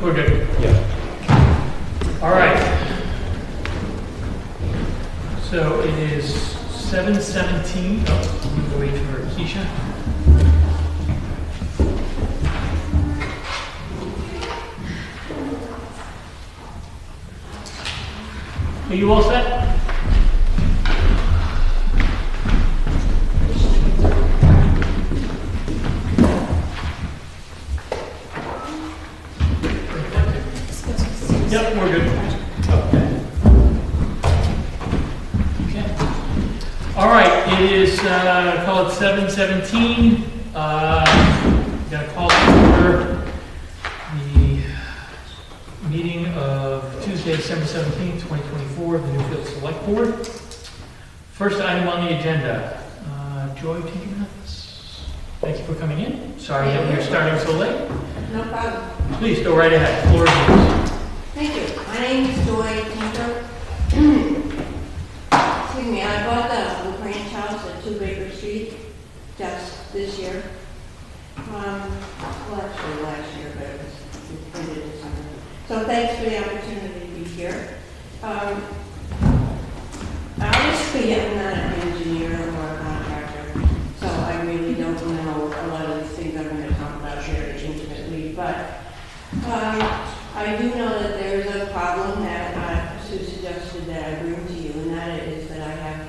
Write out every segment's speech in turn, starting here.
We're good. Yeah. All right. So it is 7:17. Oh, I'm gonna wait for Keisha. Are you all set? Yep, we're good. Okay. All right, it is, call it 7:17. Gonna call to order the meeting of Tuesday, December 17th, 2024, of the Newfield Select Board. First item on the agenda. Joy, take it with us. Thank you for coming in. Sorry that we're starting so late. No problem. Please go right ahead. Floor is yours. Thank you. My name is Joy Tinker. Excuse me, I bought the ranch house at 2 Baker Street just this year. Well, actually last year, but it was ended this summer. So thanks for the opportunity to be here. Obviously, I'm not an engineer or a contractor, so I really don't know a lot of these things I'm going to talk about very intimately, but I do know that there's a problem that Sue suggested that I bring to you, and that is that I have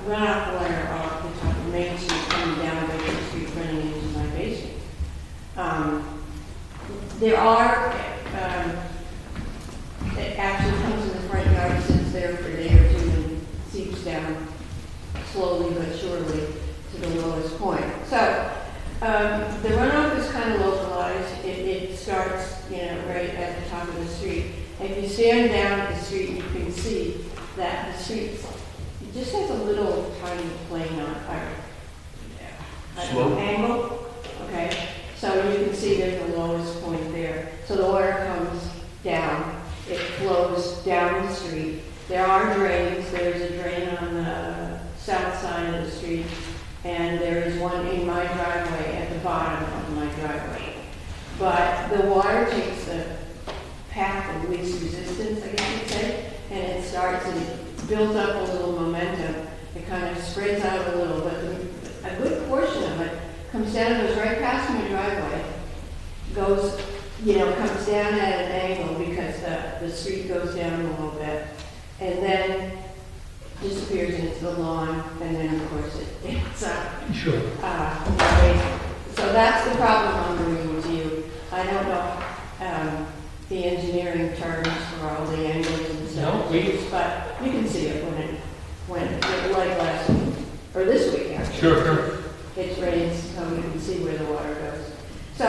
runoff water off the top of Main Street coming down Baker Street running into my basement. There are, it actually comes in the front yard, sits there for a day or two and seeps down slowly but surely to the lowest point. So the runoff is kind of localized. It starts, right at the top of the street. If you stand down at the street, you can see that the street it just has a little tiny plane on Slope. angle. Okay, so you can see there's the lowest point there. So the water comes down. It flows down the street. There are drains. There's a drain on the south side of the street, and there is one in my driveway at the bottom of my driveway. But the water takes the path of least resistance, I guess you'd say, and it starts and it builds up a little momentum. It kind of spreads out a little, but a good portion of it comes down, goes right past my driveway, goes, comes down at an angle because the street goes down a little bit, and then disappears into the lawn, and then of course it's Sure. so that's the problem I'm bringing to you. I don't know the engineering terms for all the angles and stuff, but you can see it when like last week or this week actually. Sure. It rains, so you can see where the water goes. So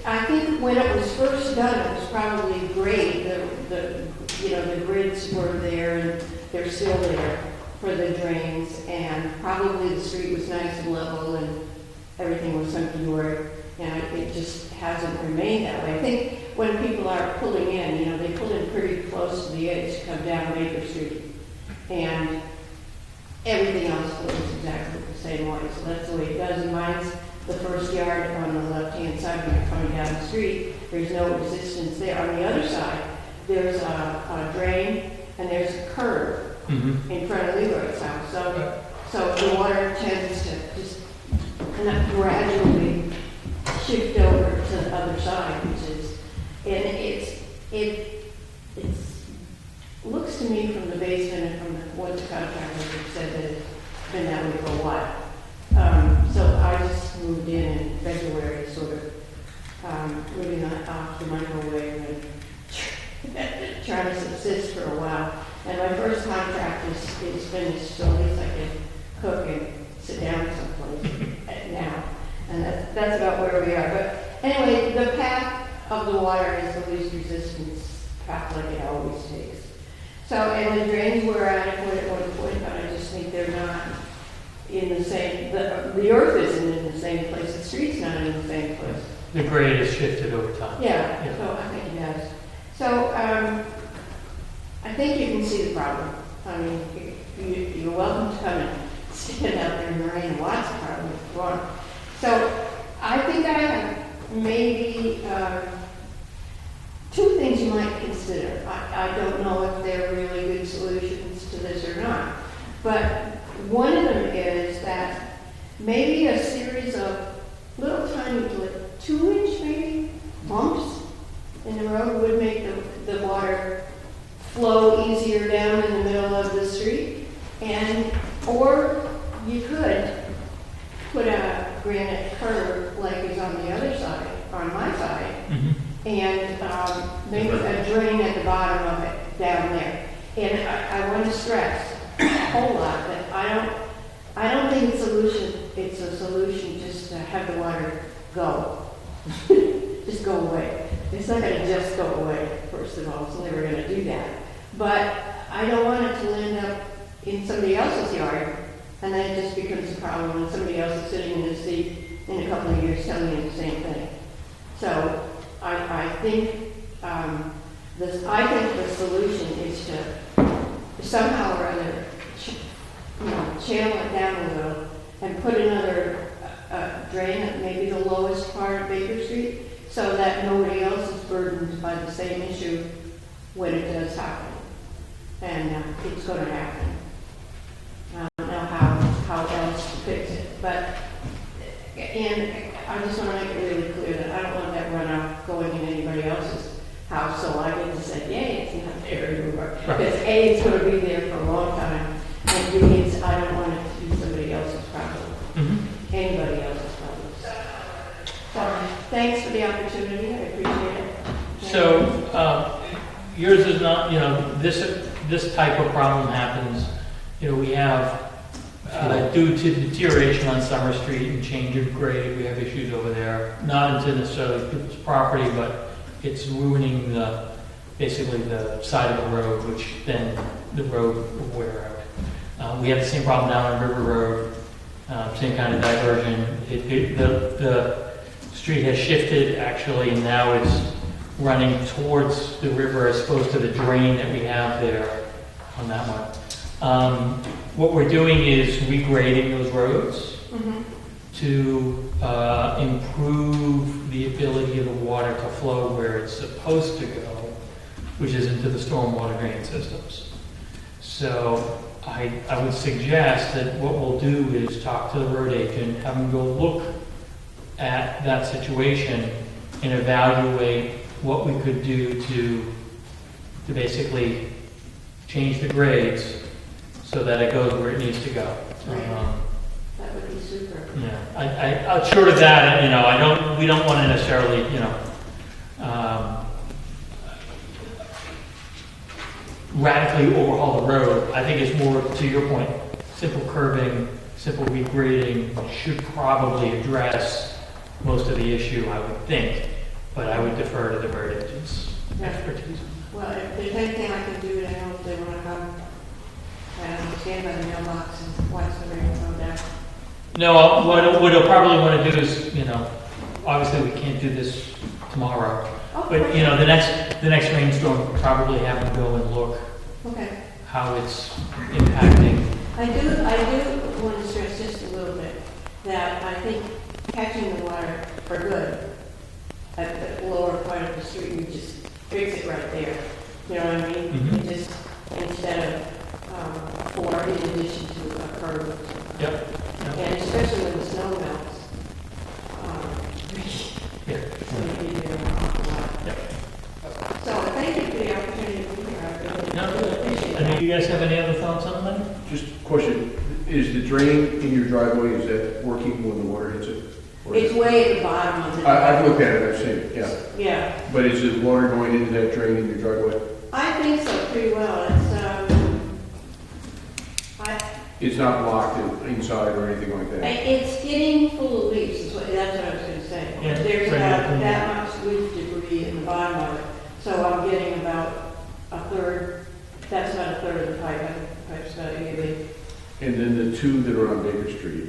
I think when it was first done, it was probably great. The grids were there, and they're still there for the drains, and probably the street was nice and level, and everything was hunky-dory, and it just hasn't remained that way. I think when people are pulling in, they pull in pretty close to the edge to come down Baker Street, and everything else flows exactly the same way. So that's the way it does. And mine's the first yard on the left-hand side when you're coming down the street. There's no resistance there. On the other side, there's a drain and there's a curb in front of Leroy's house. So the water tends to just gradually shift over to the other side, it looks to me from the basement and from what the contractors have said that it's been that way for a while. So I just moved in February, sort of living off the microwave and trying to subsist for a while. And my first contract is finished, so at least I can cook and sit down someplace now. And that's about where we are. But anyway, the path of the water is the least resistance path, like it always takes. So, and the drains were adequate at one point, but I just think they're not in the same, the earth isn't in the same place, the street's not in the same place. The grade has shifted over time. Yeah. So I think it has. So, I think you can see the problem. I mean, you're welcome to come and stand out there in the rain and watch the problem if you want. So, I think I have maybe two things you might consider. I don't know if they're really good solutions to this or not. But one of them is that maybe a series of little tiny, like 2-inch maybe, bumps in the road would make the water flow easier down in the middle of the street. Or you could put a granite curb like is on the other side, on my side, and maybe a drain at the bottom of it down there. And I want to stress a whole lot that I don't think it's a solution just to have the water go. Just go away. It's not going to just go away, first of all. It's never going to do that. But I don't want it to end up in somebody else's yard, and then it just becomes a problem when somebody else is sitting in the seat in a couple of years telling you the same thing. So I think the solution is to somehow or other channel it down a little and put another drain at maybe the lowest part of Baker Street so that nobody else is burdened by the same issue when it does happen. And it's going to happen. I don't know how else to fix it. And I just want to make it really clear that I don't want that runoff going in anybody else's house, so I get to say, yay, it's not there anymore. Because A, it's going to be there for a long time, and B, I don't want it to be somebody else's problem, anybody else's problem. So, thanks for the opportunity, I appreciate it. So, yours is not, this type of problem happens, we have, due to deterioration on Summer Street and change of grade, we have issues over there. Not into necessarily people's property, but it's ruining basically the side of the road, which then the road will wear out. We have the same problem down on River Road, same kind of diversion. The street has shifted actually, and now it's running towards the river as opposed to the drain that we have there on that one. What we're doing is regrading those roads to improve the ability of the water to flow where it's supposed to go, which is into the stormwater drain systems. So I would suggest that what we'll do is talk to the road agent, have them go look at that situation and evaluate what we could do to basically change the grades so that it goes where it needs to go. That would be super. Yeah, short of that, we don't want to necessarily, radically overhaul the road. I think it's more, to your point, simple curbing, simple regrading should probably address most of the issue, I would think, but I would defer to the road agent's expertise. Well, if there's anything I can do to help, they want to come and stand by the mailbox and watch the rain come down. No, what he'll probably want to do is, obviously we can't do this tomorrow, but the next rainstorm, we'll probably have him go and look how it's impacting. I do want to stress just a little bit that I think catching the water for good at the lower part of the street, we just fix it right there. You know what I mean? It just, instead of or in addition to a curb. Yep. And especially when the snow melts. So thank you for the opportunity to be here. I really appreciate it. Do you guys have any other thoughts on that? Just a question, is the drain in your driveway, is that working when the water hits it? Or It's way at the bottom of the. I've looked at it, I've seen it, yeah. Yeah. But is the water going into that drain in your driveway? I think so, pretty well. It's not blocked inside or anything like that? It's getting full of leaves, that's what I was going to say. Yeah, There's right about up that much leaf debris in the bottom of it, so I'm getting about a third, that's about a third of the pipe, pipe's about 8 leaf. And then the two that are on Baker Street,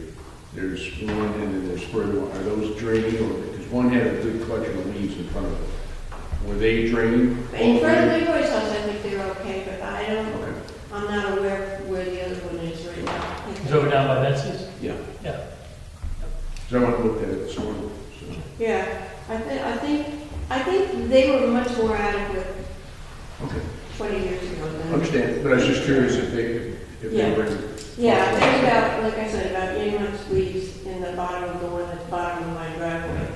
there's one and then there's further one, are those draining or, because one had a good collection of leaves in front of it. Were they draining? In front of Leroy's house, I think they're okay, but Okay. I'm not aware where the other one is right now. Is over down by Betsy's? Yeah. Yeah. So I went and looked at it this morning, they were much more adequate Okay, 20 years ago than. understand, but I was just curious if they Yeah. were. Yeah, there's about, like I said, about 8 months leaves in the bottom of the one at the bottom of my driveway.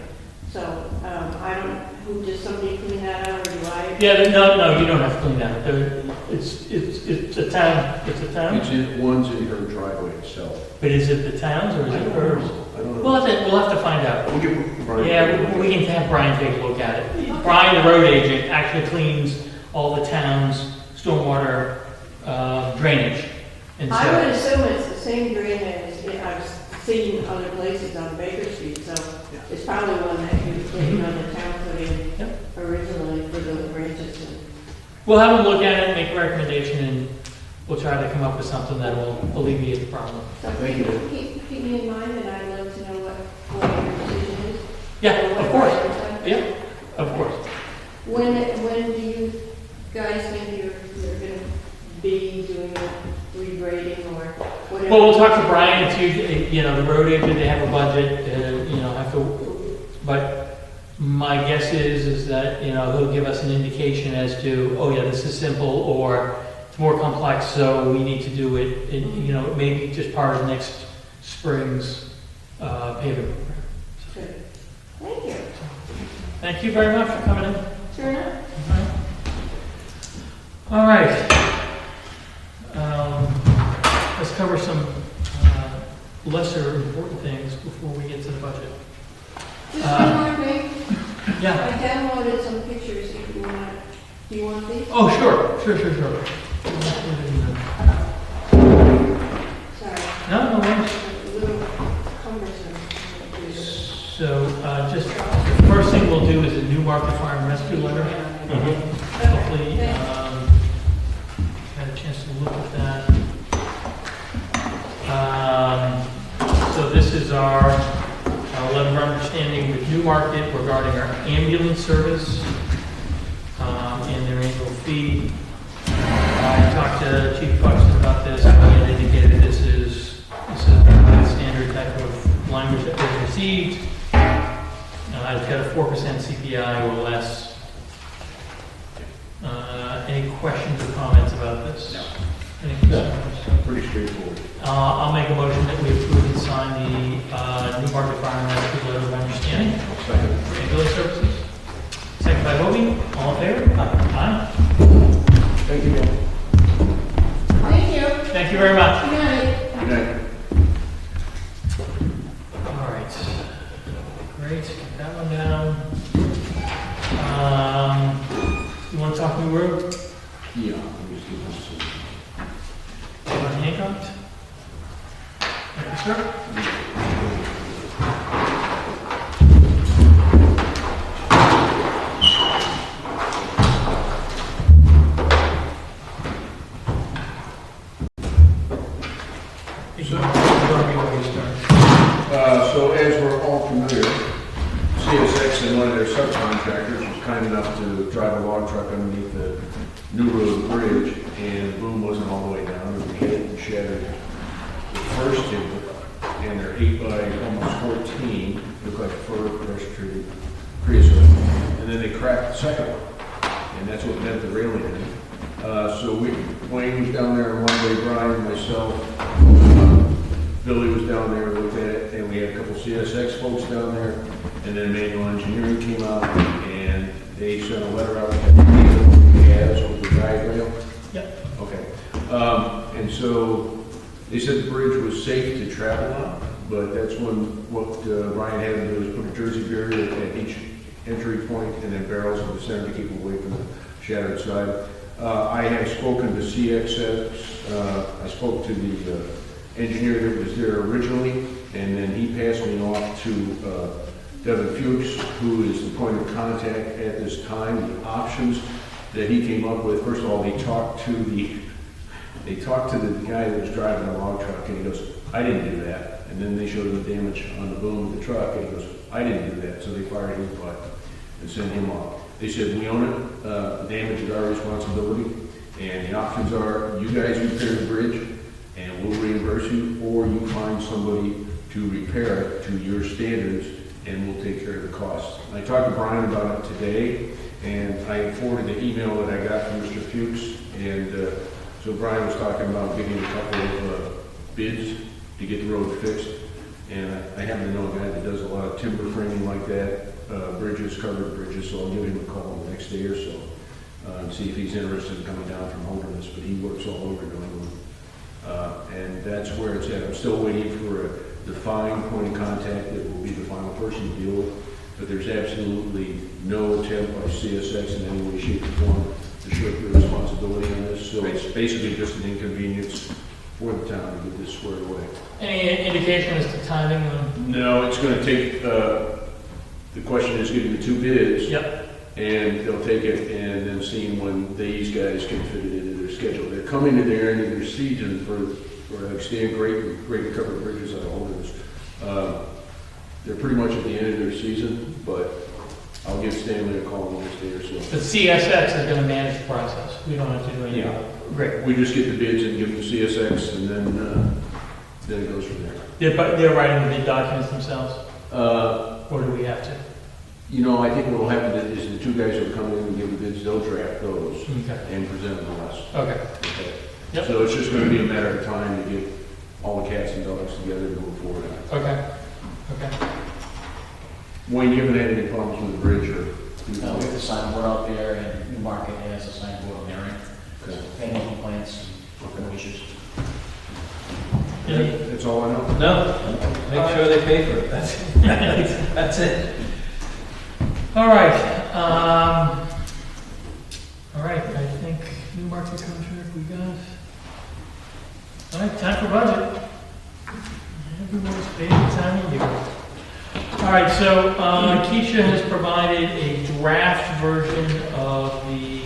So, I don't, does somebody clean that out, or do I? Yeah, no, you don't have to clean that. It's a town, It's in, one's in her driveway itself. but is it the town's or is it hers? I don't know. We'll have to find out. We'll give Brian. Yeah, we can have Brian take a look at it. Brian, the road agent, actually cleans all the town's stormwater drainage. And I would so, assume it's the same drain as I've seen other places on Baker Street, so it's probably one that the town put in Yep. originally for the branches. we'll have him look at it, make a recommendation, and we'll try to come up with something that will alleviate the problem. So Thank you. keep me in mind, and I'd love to know what your decision is. Yeah, of course. Yeah, of course. When do you guys think you're gonna be doing the regrading or whatever? Well, we'll talk to Brian, it's usually, the road agent, they have a budget, but my guess is that, he'll give us an indication as to, oh yeah, this is simple, or it's more complex, so we need to do it, it may be just part of next spring's paving program. Good. Thank you. Thank you very much for coming in. Sure enough. All right. Let's cover some lesser important things before we get to the budget. Just one more thing. Yeah. I downloaded some pictures if you want. Do you want these? Oh, sure. Sorry. No worries. A little cumbersome. So, just, the first thing we'll do is a New Market Fire and Rescue letter. Hopefully, had a chance to look at that. So this is our letter of understanding with New Market regarding our ambulance service, and their annual fee. I talked to Chief Buxton about this, and he indicated this is the standard type of language that was received. It's got a 4% CPI or less. Any questions or comments about this? No. Any concerns? Pretty straightforward. I'll make a motion that we approve and sign the New Market Fire and Rescue letter of understanding Second. for ambulance services. Second by Hobie, all in favor? Aye. Thank you, Bill. Thank you. Thank you very much. Good night. Good night. All right. Great, get that one down. You want to talk New Road? Yeah, let me see this. On Hancock? Thank you, sir. So as we're all familiar, CSX and one of their subcontractors was kind enough to drive a log truck underneath the New Road Bridge, and the boom wasn't all the way down, and we hit it and shattered the first timber, and they're 8 by almost 14, look like fur, pressure treated creosote, and then they cracked the second one, and that's what bent the railing in. Wayne was down there one day, Brian, myself, Billy was down there, looked at it, and we had a couple CSX folks down there, and then Manual Engineering came out, and they sent a letter out that we has with the guide rail. Yep. Okay. And so they said the bridge was safe to travel on, but that's what Brian had to do is put a Jersey barrier at each entry point, and then barrels in the center to keep away from the shattered side. I have spoken to CXX, I spoke to the engineer that was there originally, and then he passed me off to Devin Fuchs, who is the point of contact at this time. The options that he came up with, first of all, they talked to the guy that was driving the log truck, and he goes, I didn't do that. And then they showed him the damage on the boom of the truck, and he goes, I didn't do that. So they fired his butt and sent him off. They said, we own it, the damage is our responsibility, and the options are, you guys repair the bridge, and we'll reimburse you, or you find somebody to repair it to your standards, and we'll take care of the costs. I talked to Brian about it today, And I forwarded the email that I got from Mr. Fuchs, and so Brian was talking about getting a couple of bids to get the road fixed. And I happen to know a guy that does a lot of timber framing like that, bridges, covered bridges, so I'll give him a call the next day or so, and see if he's interested in coming down from Holderness, but he works all over New England. And that's where it's at. I'm still waiting for a defined point of contact that will be the final person to deal with, but there's absolutely no attempt by CSX in any way, shape, or form to shirk the responsibility on this, so it's basically just an inconvenience for the town to get this squared away. Any indication as to timing on? No, it's gonna take, the question is getting the two bids. Yep. And they'll take it and then seeing when these guys can fit it into their schedule. They're coming to their end of their season for like Stan Great covered bridges out of Holderness. They're pretty much at the end of their season, but I'll give Stanley a call the next day or so. The CSX is going to manage the process. We don't have to do anything. Yeah. Great. We just get the bids and give them to CSX, and then it goes from there. They're writing the bid documents themselves, or do we have to? You know, I think what will happen is the two guys will come in and give the bids, they'll draft those Okay. and present them to us. Okay. Okay. Yep. So it's just going to be a matter of time to get all the cats and dogs together to move forward. Okay. Okay. Wayne, you haven't had any problems with the bridge or? We have a signboard out there, and Newmarket has a signboard on their end. Okay. Had no complaints, no issues. That's all I know. No, make sure they pay for it, that's it. All right. All right. I think new market contract we got. All right. Time for budget. Everyone's favorite time of year. All right. So Keisha has provided a draft version of the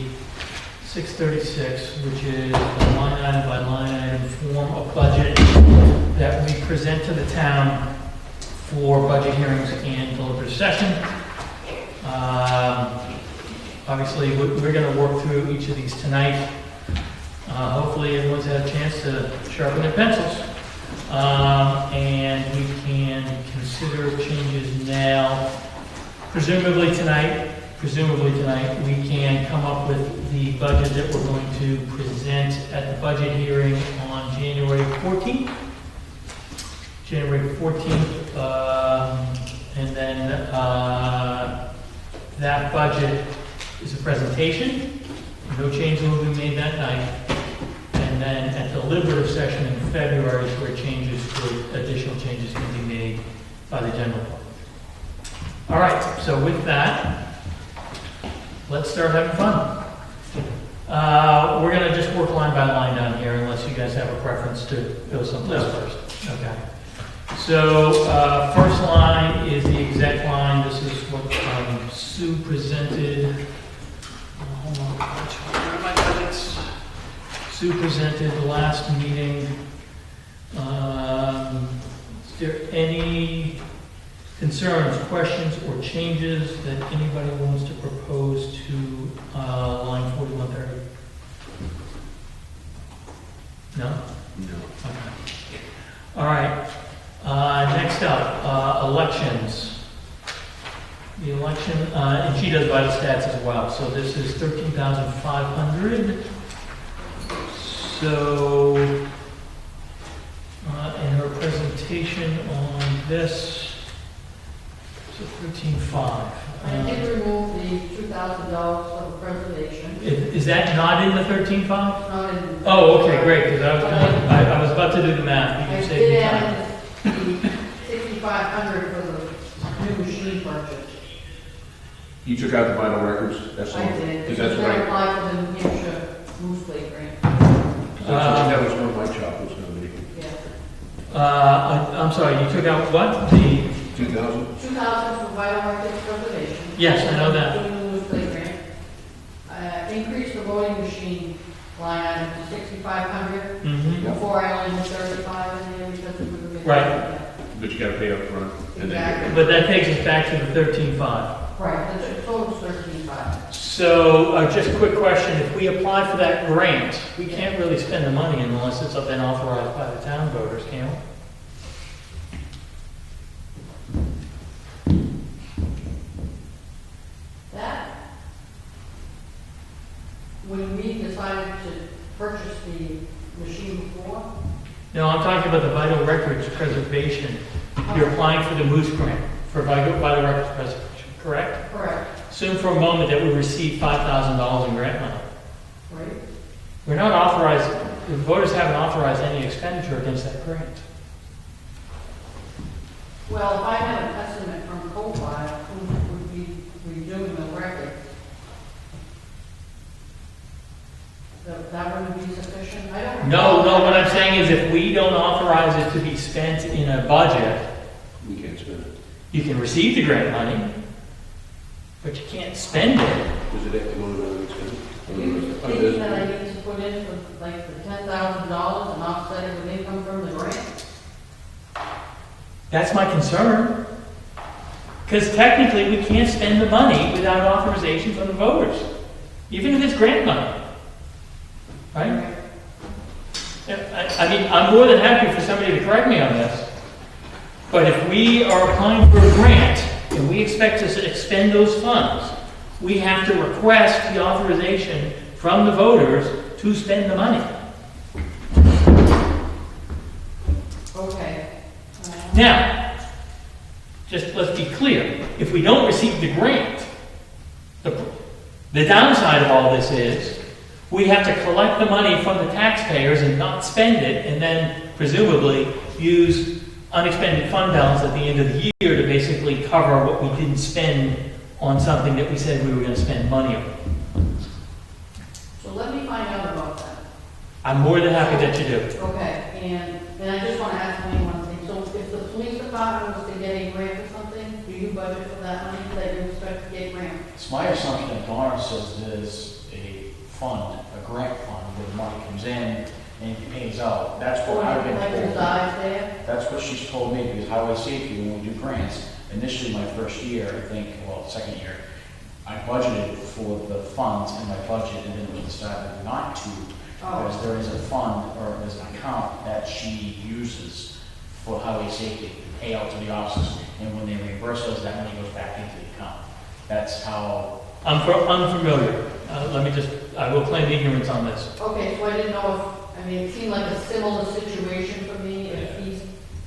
636, which is the line item by line item form of budget that we present to the town for budget hearings and deliberative session. Obviously, we're going to work through each of these tonight. Hopefully, everyone's had a chance to sharpen their pencils. And we can consider changes now. Presumably tonight, we can come up with the budget that we're going to present at the budget hearing on January 14th. January 14th, and then that budget is a presentation. No changes will be made that night. And then at the deliberative session in February is where additional changes can be made by the general public. All right, so with that, let's start having fun. We're going to just work line by line down here unless you guys have a preference to go someplace first. Okay. So first line is the exec line. This is what Sue presented. Hold on, where are my budgets? Sue presented the last meeting. Is there any concerns, questions, or changes that anybody wants to propose to line 4130? No? No. Okay. All right. Next up, elections. The election, and she does vital stats as well. So this is 13,500. So, in her presentation on this, so 13.5. I did remove the $2,000 for the preservation. Is that not in the 13.5? Not in. Oh, okay, great, because I was about to do the math. You I saved me did time. add the $6,500 for the new machine purchase. You took out the vital records? That's all? I did. Because that's Because what I I, applied for the New Hampshire Moose Lake grant. that was where my chop was going to be. Yeah. I'm sorry, you took out what? The, 2,000? $2,000 for vital records preservation. Yes, I know that. Doing the Moose Lake grant. Increased the voting machine line item to $6,500. mhm. Before I only did 35 in there because it was a bit. Right. But you got to pay up front. And then Exactly. But that takes us back to the 13.5. Right, the total's 13,500. So, just a quick question, if we apply for that grant, we can't really spend the money unless it's been authorized by the town voters, can we? That, when we decided to purchase the machine before, No, I'm talking about the vital records preservation. You're applying for the Moose Grant for vital records preservation, correct? correct, Assume for a moment that we received $5,000 in grant money. right? We're not authorized, the voters haven't authorized any expenditure against that grant. Well, if I had an estimate from Copilot, who would be redoing the record, that wouldn't be sufficient? I don't. No, what I'm saying is if we don't authorize it to be spent in a budget, We can't spend it. you can receive the grant money, but you can't spend it. Does it have to go to another expense? You thinking that I need to put in for like the $10,000 and offset it with income from the grant? That's my concern. Because technically, we can't spend the money without authorization from the voters, even if it's grant money. Right? Yeah, I mean, I'm more than happy for somebody to correct me on this. But if we are applying for a grant and we expect to expend those funds, we have to request the authorization from the voters to spend the money. Okay. Now, just let's be clear. If we don't receive the grant, the downside of all this is we have to collect the money from the taxpayers and not spend it, and then presumably use unexpended fund balance at the end of the year to basically cover what we didn't spend on something that we said we were going to spend money on. So let me find out about that. I'm more than happy that you do. Okay, and I just want to ask me one thing. So if the police department was to get a grant or something, do you budget for that money that you expect to get grant? It's my assumption that Donna says there's a fund, a grant fund, where the money comes in and it pays out. That's what I've been Like told. resides there? That's what she's told me, because highway safety, when we do grants, initially my first year, I think, well, second year, I budgeted for the funds in my budget, and then we decided not to, because there is a fund, or there's an account that she uses for highway safety to pay out to the officers, and when they reimburse us, that money goes back into the account. That's how, I'm unfamiliar. I will claim ignorance on this. Okay, so I didn't know if, I mean, it seemed like a similar situation for me. If he's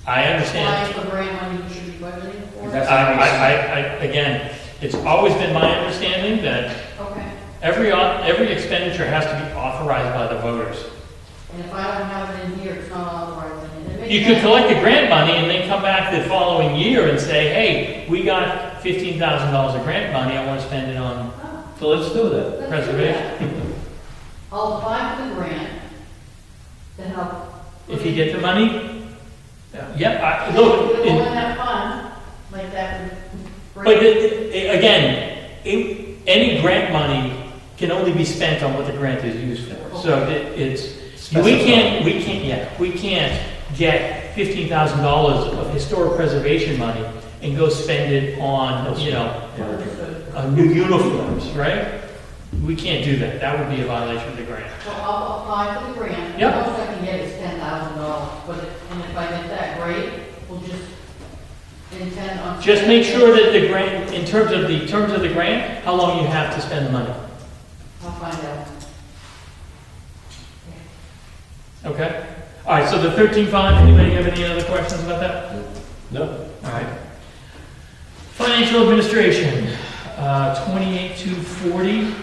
I understand. applying for grant money, he should be budgeting for it. That's- Again, it's always been my understanding that Okay, every expenditure has to be authorized by the voters. and if I don't have it in here, it's not authorized. And it makes You could sense. collect the grant money and then come back the following year and say, hey, we got $15,000 of grant money, I want to spend it on, Oh, so let's do that, let's do preservation. I'll apply for the grant to help. If you get the money, yeah, If look, we don't have fun, like that would. but again, any grant money can only be spent on what the grant is used for. So we can't get $15,000 of historic preservation money and go spend it on, new uniforms, right? We can't do that. That would be a violation of the grant. So I'll apply for the grant. Yep. The most I can get is $10,000, and if I get that, great, we'll just intend on. Just make sure that the grant, in terms of the grant, how long you have to spend the money. I'll find out. Okay? All right, so the 13.5, anybody have any other questions about that? No. All right. Financial administration, 28,240.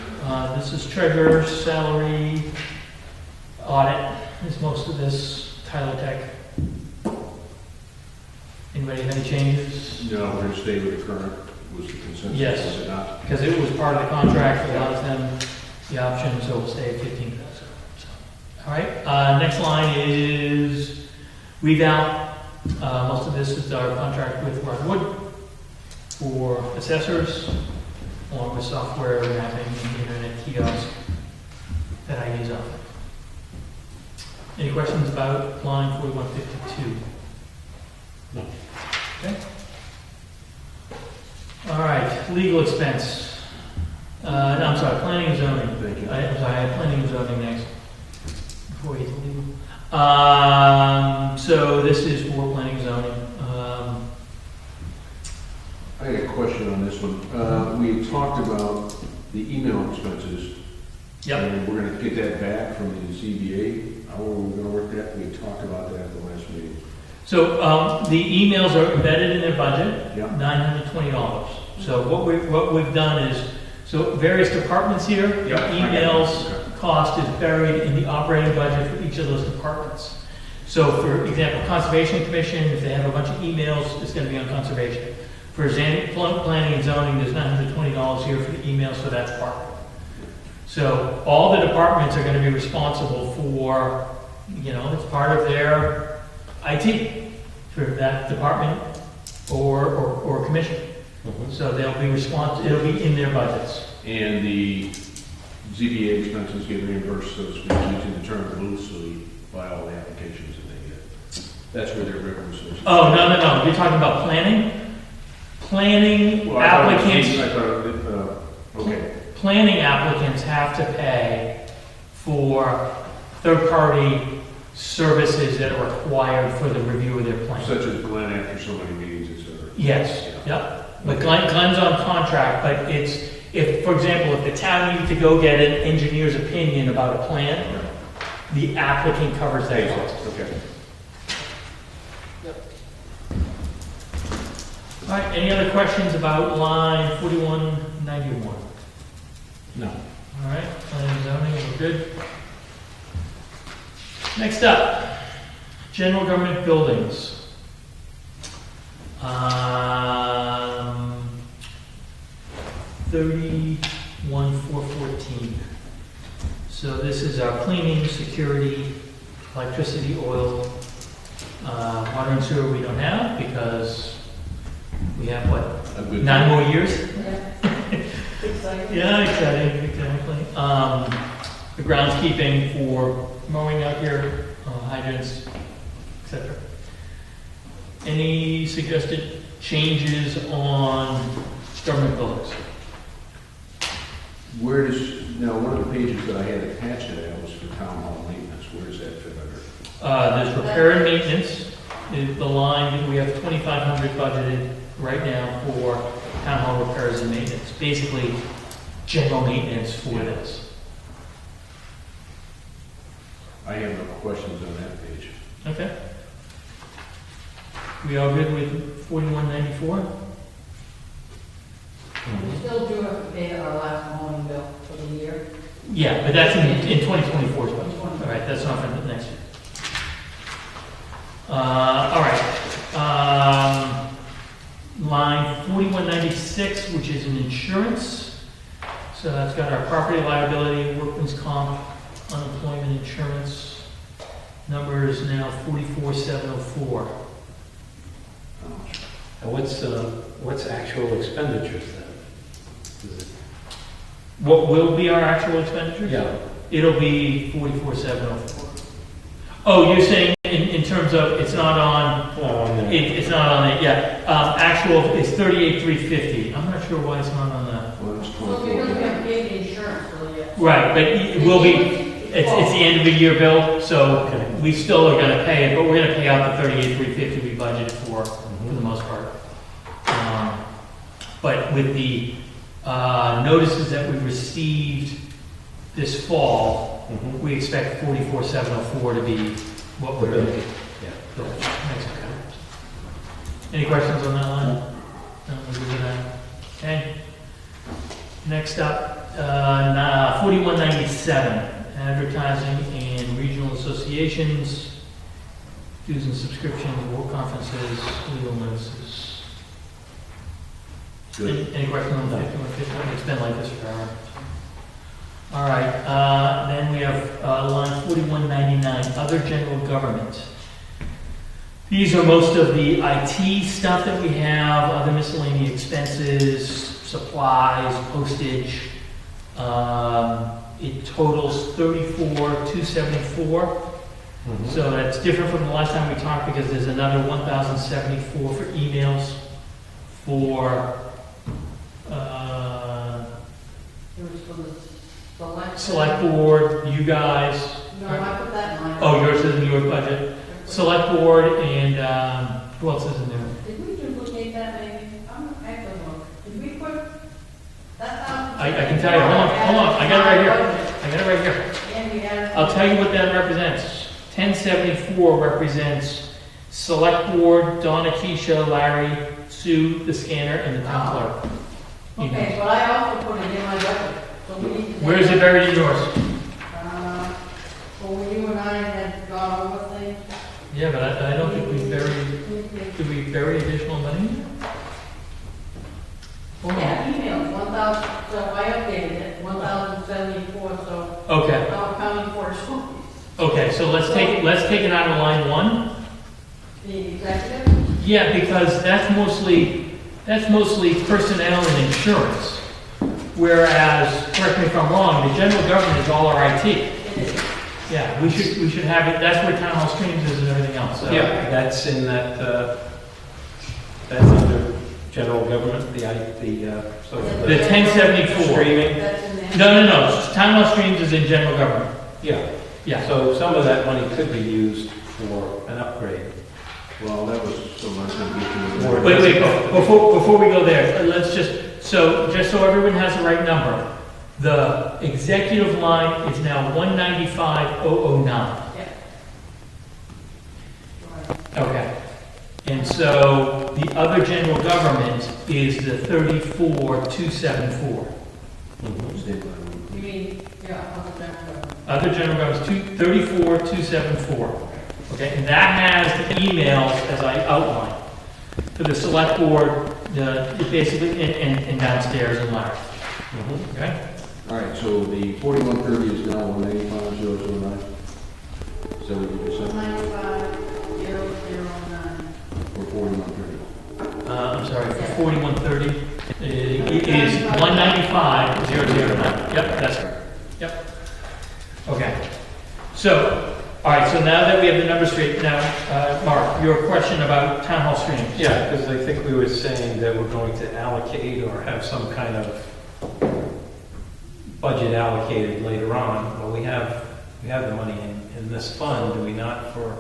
This is treasurer's salary, audit is most of this, Tyler Tech. Anybody have any changes? No, we're going to stay with the current, was the consensus, Yes. was it not? Because it was part of the contract that allows them the option, so we'll stay at 15,000. So, all right, next line is reval. Most of this is our contract with Rodwood for assessors, along with software mapping and internet kiosk that I use often. Any questions about line 4152? No. Okay. All right, legal expense. No, I'm sorry, planning and zoning. Thank you. I'm sorry, I have planning and zoning next. Before we get to legal. So this is for planning and zoning. I had a question on this one. We talked about the email expenses Yep. And we're gonna get that back from the ZBA. How are we gonna work that? We talked about that at the last meeting. So, the emails are embedded in their budget, Yeah. $920. So what we've done is, so various departments here, the Yeah, I got it. emails Okay. cost is buried in the operating budget for each of those departments. So for example, Conservation Commission, if they have a bunch of emails, it's gonna be on conservation. For planning and zoning, there's $920 here for the emails, so that's part of it. So all the departments are gonna be responsible for, it's part of their IT for that department or commission. So they'll be it'll be in their budgets. And the ZBA expenses get reimbursed, so to speak, using the term loosely by all the applications that they get. That's where their revenue source is. Oh, no, you're talking about planning? Planning Well, I thought it was applicants, these, I thought okay. planning applicants have to pay for third-party services that are required for the review of their plan. Such as Glenn after so many meetings, et cetera. Yes, yep. But Glenn's on contract, but if, for example, if the town needed to go get an engineer's opinion about a plan, the applicant covers that cost. Okay. All right, any other questions about line 4191? No. All right, planning and zoning, we're good. Next up, general government buildings. 31,414. So this is our cleaning, security, electricity, oil, water and sewer we don't have because we have what, A good 9 more years? Yeah. Exciting. Yeah, exciting, exactly. The groundskeeping for mowing out here, hydrants, etc. Any suggested changes on government buildings? Where does, now, one of the pages that I had attached to that was for town hall maintenance. Where does that fit under? There's repair and maintenance, is the line, we have 2,500 budgeted right now for town hall repairs and maintenance. Basically, general maintenance for this. I have no questions on that page. Okay. We all good with 4194? We still do have to pay our last mowing bill for the year. Yeah, but that's in 2024's budget. All right, that's not for the next year. All right. Line 4196, which is an insurance. So that's got our property liability, workman's comp, unemployment insurance. Number is now 44,704. And what's actual expenditures then? Is it- What will be our actual expenditures? Yeah. It'll be 44,704. Oh, you're saying in terms of, it's not on, it's not on it, yeah. Actual is 38,350. I'm not sure why it's not on that. Well, it's So because we 24. haven't paid the insurance bill yet. Right, but it will be, it's the end of the year bill, so Okay. we still are gonna pay it, but we're gonna pay out the 38,350 we budgeted for the most part. But with the notices that we received this fall, Mhm. we expect 44,704 to be what we're going to Yeah. do. Any questions on that line? No, we're good with that. Okay. Next up, 4197, advertising and regional associations, dues and subscriptions, work conferences, legal notices. Good. Any questions on 5150? It's been like this forever. All right, then we have line 4199, other general government. These are most of the IT stuff that we have, other miscellaneous expenses, supplies, postage. It totals 34,274. Mhm. So that's different from the last time we talked because there's another 1,074 for emails for It was for the select. select board, you guys. No, I put that in mine. Oh, yours is in your budget. Select board and who else is in there? Did we duplicate that maybe? I'm actually look. Did we put that out? I can tell you. Hold on. I got it right here. I got right here. And we have. I'll tell you what that represents. 1074 represents Select Board, Donna, Keisha, Larry, Sue, the scanner, and the town clerk. Okay, but I also put it in my budget, so we need to. Where is it buried in yours? Well, when you and I had gone over things. Yeah, but I don't think we buried, did we bury additional money? Hold on. Yeah, emails, 1,000, so I updated it, 1,074, so Okay, now accounting for school. okay, so let's take it out of line 1. The executive? Yeah, because that's mostly personnel and insurance. Whereas, correct me if I'm wrong, the general government is all our IT. It is. Yeah, we should have it, that's where town hall streams is and everything else. So- Yeah, that's in that, that's under general government, the sort of The 1074. streaming. That's in there. No, town hall streams is in general government. Yeah, Yeah. so some of that money could be used for an upgrade. Well, that was so much to get to. Or- Wait, before we go there, let's just so everyone has the right number, the executive line is now 195,009. Yeah. Okay. And so the other general government is the 34,274. You mean, yeah, other than that. Other general government is 34,274. Okay, and that has the emails as I outlined for the select board, basically, and downstairs and Larry. Okay? All right, so the 4130 is now 195,009. Is that what you just said? 95,009. Or 4130? I'm sorry, for 4130, it is 195,009. Yep, that's right. Yep. Okay. So, all right, so now that we have the numbers straight, now, Mark, your question about town hall streams. Yeah, because I think we were saying that we're going to allocate or have some kind of budget allocated later on. Well, we have the money in this fund, do we not, for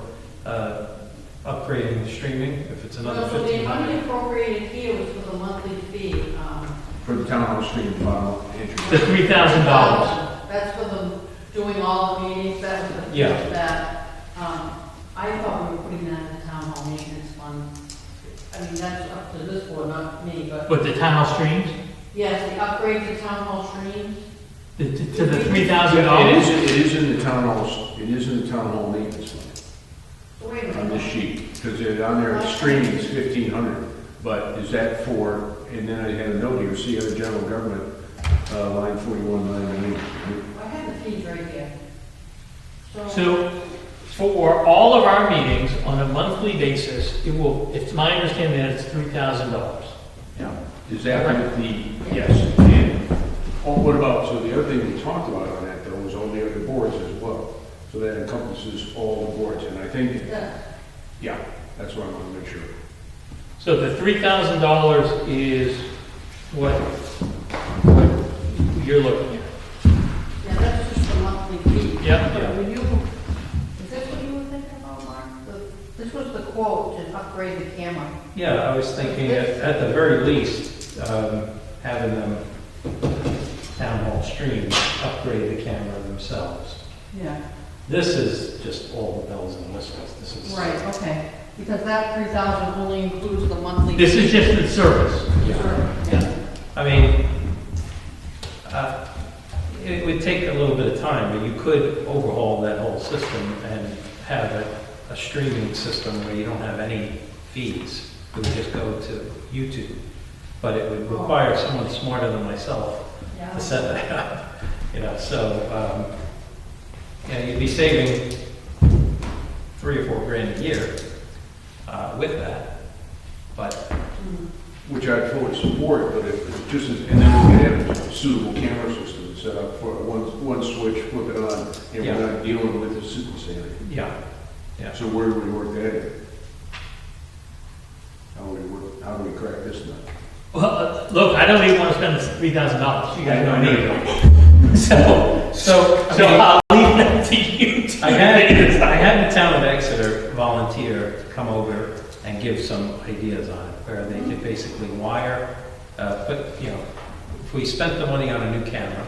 upgrading the streaming, if it's another Well, so the money 1,500? appropriated here was for the monthly fee. For the town hall stream file entry. The $3,000. That's for the, doing all the meetings, that was the. Yeah. That, I thought we were putting that in the town hall maintenance fund. I mean, that's up to this board, not me, but, But the town hall streams, yes, the upgrade to town hall streams. to the It $3,000? is in the town hall, it is in the town hall maintenance fund. So wait a On this minute. sheet, because on there, streaming is 1,500, but is that for, and then I had a note here, see other general government, line 41,998. I have the fees right here. So, for all of our meetings on a monthly basis, it's my understanding that it's $3,000. Yeah. Is that with the, yes, and, what about, so the other thing we talked about on that though was all the other boards as well. So that encompasses all the boards, and I think, Yeah. yeah, that's what I want to make sure. So the $3,000 is what you're looking at. Yeah, that's just the monthly fee. Yep. But were you, is this what you were thinking about, Mark? This was the quote to upgrade the camera. Yeah, I was thinking at the very least, having them town hall stream upgrade the camera themselves. Yeah. This is just all the bells and whistles. This is. Right, okay. Because that 3,000 only includes the monthly. This is just the service. Yeah. I mean, it would take a little bit of time, but you could overhaul that whole system and have a streaming system where you don't have any fees. It would just go to YouTube. But it would require someone smarter than myself Yeah. to set that up. So, you'd be saving $3 or $4 grand a year with that. But Which I fully support, but if it's just, and then we could have a suitable camera system set up for one switch, flip it on, and Yeah. we're not dealing with the super standard. yeah, So where do we work that in? How do we crack this nut? Well, look, I don't even want to spend this $3,000. You guys know me. So I'll leave that to you. I had the town of Exeter volunteer to come over and give some ideas on it, where they could basically wire, if we spent the money on a new camera,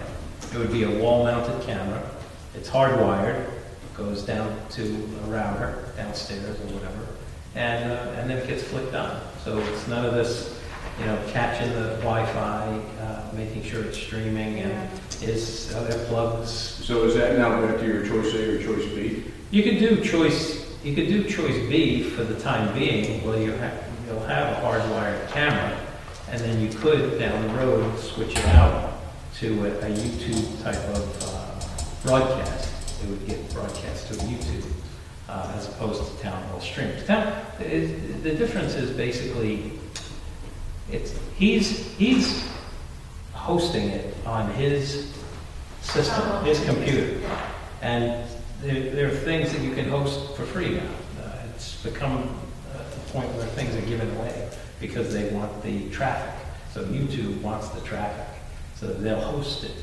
It would be a wall-mounted camera. It's hardwired, goes down to a router downstairs or whatever, and then it gets flicked on. So it's none of this, catching the Wi-Fi, making sure it's streaming, and there plugs. So is that now back to your choice A or choice B? You could do choice B for the time being. Well, you'll have a hardwired camera, and then you could down the road switch it out to a YouTube type of broadcast. It would get broadcast to YouTube as opposed to town hall streams. The difference is basically he's hosting it on his system, his computer, and there are things that you can host for free now. It's become a point where things are given away because they want the traffic. So YouTube wants the traffic, so they'll host it.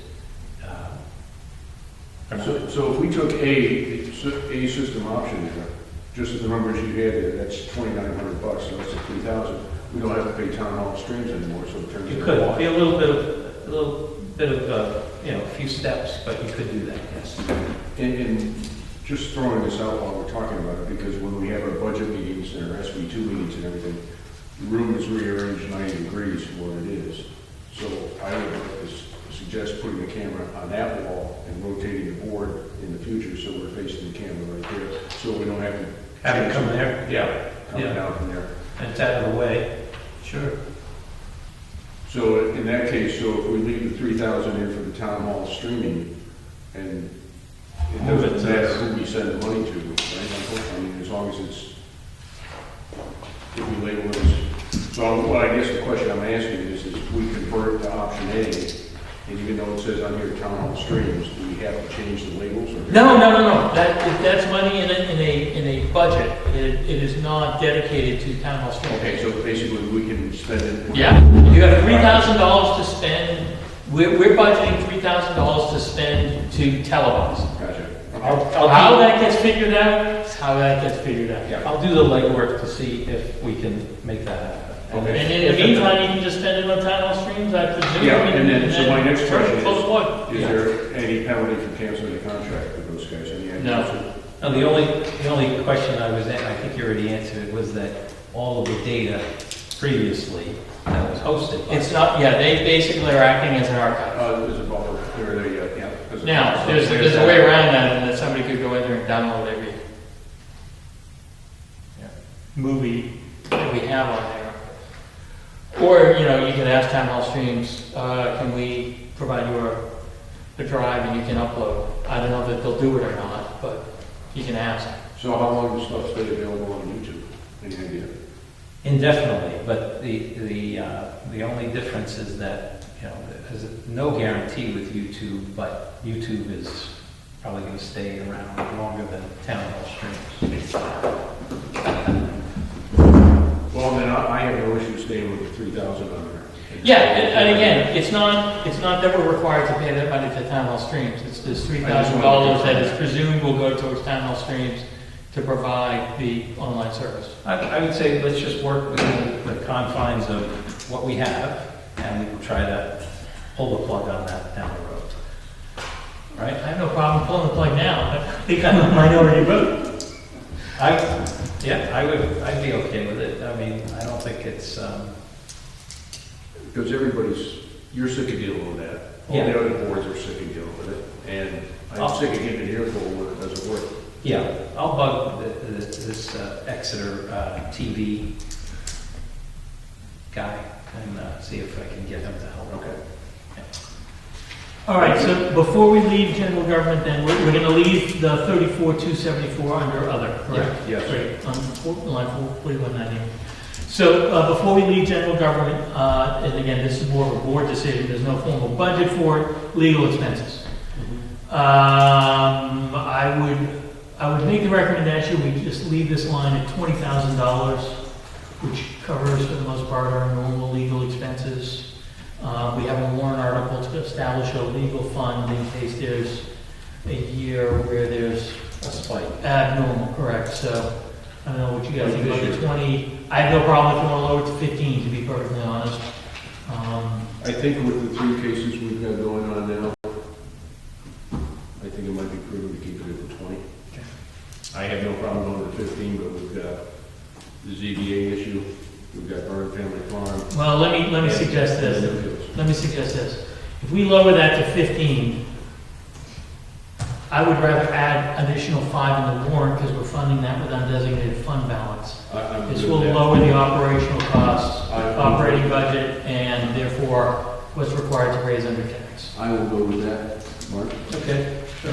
So if we took a system option there, just as the numbers you had there, that's $2,900, so that's $3,000. We don't have to pay town hall streams anymore, so it turns You into could, wash. be a little bit of, a few steps, but you could do that, yes. And just throwing this out while we're talking about it, because when we have our budget meetings and our SB2 meetings and everything, the room is rearranged 90 degrees from what it is. So I would like to suggest putting the camera on that wall and rotating the board in the future so we're facing the camera right there, so we don't have to Have it come there, yeah, come yeah. down from there. And it's out of the way, sure. So in that case, so if we leave the 3,000 in for the town hall streaming, and it Move it doesn't to- matter who we send the money to, right? I mean, as long as it's, if we label it as, so well, I guess the question I'm asking is we convert to option A, and even though it says on here town hall streams, do we have to change the labels? Or No. That's money in a budget. It is not dedicated to town hall streams. Okay, so basically we can spend it. Yeah, you have $3,000 to spend. We're budgeting $3,000 to spend to televise. Gotcha. How that gets figured out, is how that gets figured out. I'll do the legwork to see if we can make that happen. Okay. And in the meantime, you can just spend it on town hall streams, I presume. Yeah, and then, so my next question Close plug. is there any penalty for canceling the contract with those guys? Any ideas? No. No, the only question I think you already answered, was that all of the data previously that was hosted by. It's not, yeah, they basically are acting as an archive. There's a buffer, yeah. there's a Now, buffer. there's a way around that, and that somebody could go in there and download every movie that we have on there. Or, you can ask Town Hall Streams, can we provide you a drive and you can upload? I don't know that they'll do it or not, but you can ask. So how long does stuff stay available on YouTube? Any idea? Indefinitely, but the only difference is that, there's no guarantee with YouTube, but YouTube is probably going to stay around longer than town hall streams. Well, then I have no issue staying with the 3,000 on there. Yeah, and again, it's not that we're required to pay that money to Town Hall Streams. It's this $3,000 that is presumed will go towards Town Hall Streams to provide the online service. I would say let's just work within the confines of what we have, and we can try to pull the plug on that down the road. Right? I have no problem pulling the plug now, but I think I'm a minority vote. I'd be okay with it. I mean, I don't think it's, Because you're sick of dealing with that. All Yeah. the other boards are sick of dealing with it. And I'm sick of getting an earful when it doesn't work. yeah, I'll bug this Exeter TV guy and see if I can get him to help. Okay. All right, so before we leave general government, then, we're going to leave the 34,274 under other, correct? Yes. Great, on line 4190. So before we leave general government, and again, this is more of a board decision, there's no formal budget for it, legal expenses. I would make the recommendation, we just leave this line at $20,000, which covers for the most part our normal legal expenses. We have a warrant article to establish a legal fund in case there's a year where there's A spike. abnormal, correct? So I don't know what you guys think about the 20. I have no problem if you want to lower it to 15, to be perfectly honest. I think with the 3 cases we've got going on now, we would keep it at the 20. Okay. I have no problem going to 15, but we've got the ZBA issue, we've got Byrne Family Farm. Well, let me suggest this. Let me suggest this. If we lower that to 15, I would rather add additional 5 in the warrant because we're funding that with undesignated fund balance. I'm This good will with that. lower the operational costs, I- operating budget, and therefore what's required to raise under tax. I will go with that, Mark. Okay, sure.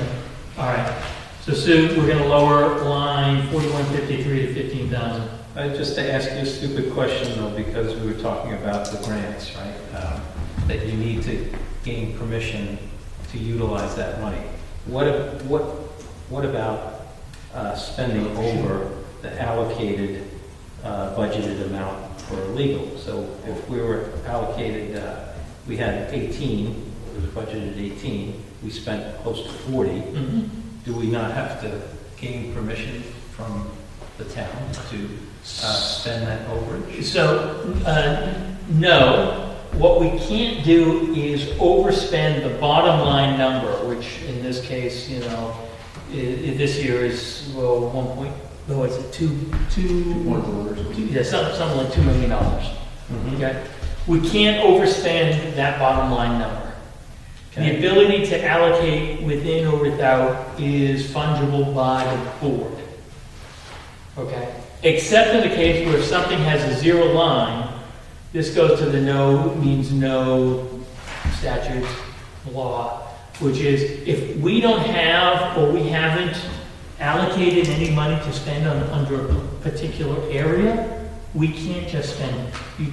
All right. So Sue, we're going to lower line 4153 to 15,000. Just to ask you a stupid question though, because we were talking about the grants, right? That you need to gain permission to utilize that money. What about spending over the allocated budgeted amount for legal? So if we were allocated, we had 18, it was budgeted 18, we spent close to 40. Mm-hmm. Do we not have to gain permission from the town to spend that overage? So, no. What we can't do is overspend the bottom line number, which in this case, this year is, well, 1 point, no, it's a two, yeah, something like $2 million. Mhm. Okay? We can't overspend that bottom line number. The Okay. ability to allocate within or without is fungible by the board. Okay? Except in the case where if something has a zero line, this goes to the no means no statute law, which is if we don't have or we haven't allocated any money to spend under a particular area, we can't just spend it. You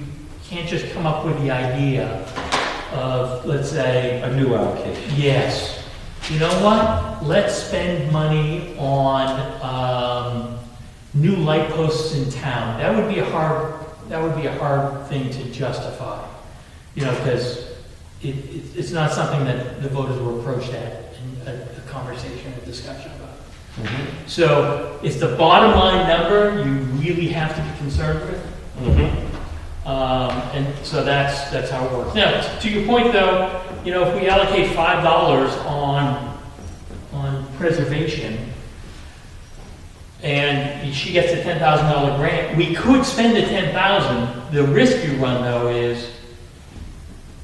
can't just come up with the idea of, let's say, A new allocation. yes, you know what? Let's spend money on new light posts in town. That would be a hard thing to justify, because it's not something that the voters were approached at in a conversation, a discussion about. Mhm. So it's the bottom line number you really have to be concerned with. Mhm. And so that's how it works. Now, to your point though, if we allocate $5 on preservation, and she gets a $10,000 grant, we could spend the $10,000. The risk you run though is,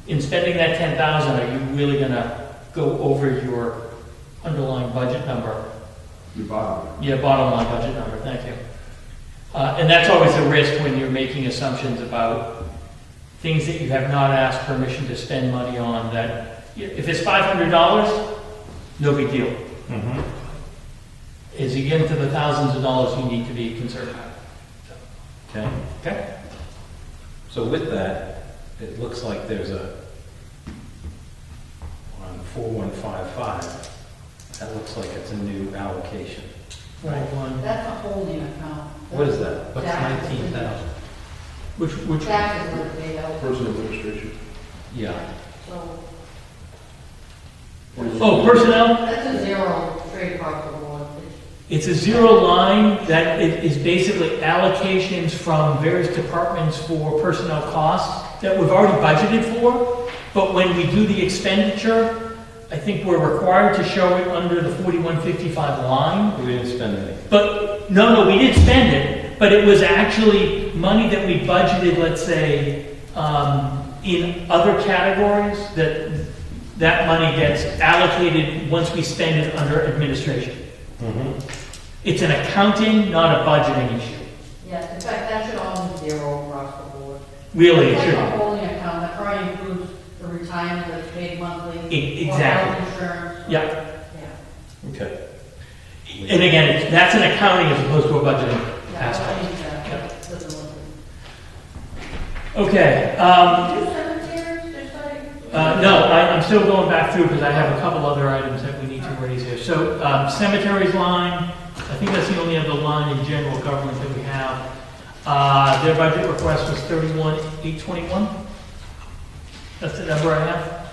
in spending that $10,000, are you really going to go over your underlying budget number? Your bottom. Yeah, bottom line budget number, thank you. And that's always a risk when you're making assumptions about things that you have not asked permission to spend money on, that if it's $500, no big deal. Mhm. As you get into the thousands of dollars, you need to be concerned about. Okay. Okay? So with that, it looks like there's on 4155, that looks like it's a new allocation. One. That's a holding account. What is that? What's Taxes. 19,000? Which, Taxes would have paid out, Personal administration. Yeah. so oh, personnel? that's a zero straight across the board. It's a zero line that is basically allocations from various departments for personnel costs that we've already budgeted for. But when we do the expenditure, I think we're required to show it under the 4155 line. We didn't spend any. But, no, we didn't spend it, but it was actually money that we budgeted, let's say, in other categories, that money gets allocated once we spend it under administration. Mhm. It's an accounting, not a budgeting issue. Yes, in fact, that should all be zero across the board. Really, it It's should. like a holding account that probably includes the retirement that's paid monthly. Exactly. Or health insurance. Yeah. Yeah. Okay. And again, that's an accounting as opposed to a budgeting Yeah, I aspect. think that doesn't look good. Okay, Do cemeteries, just like? no, I'm still going back through because I have a couple other items that we need to raise here. So, cemeteries line, I think that's the only other line in general government that we have. Their budget request was 31,821. That's the number I have.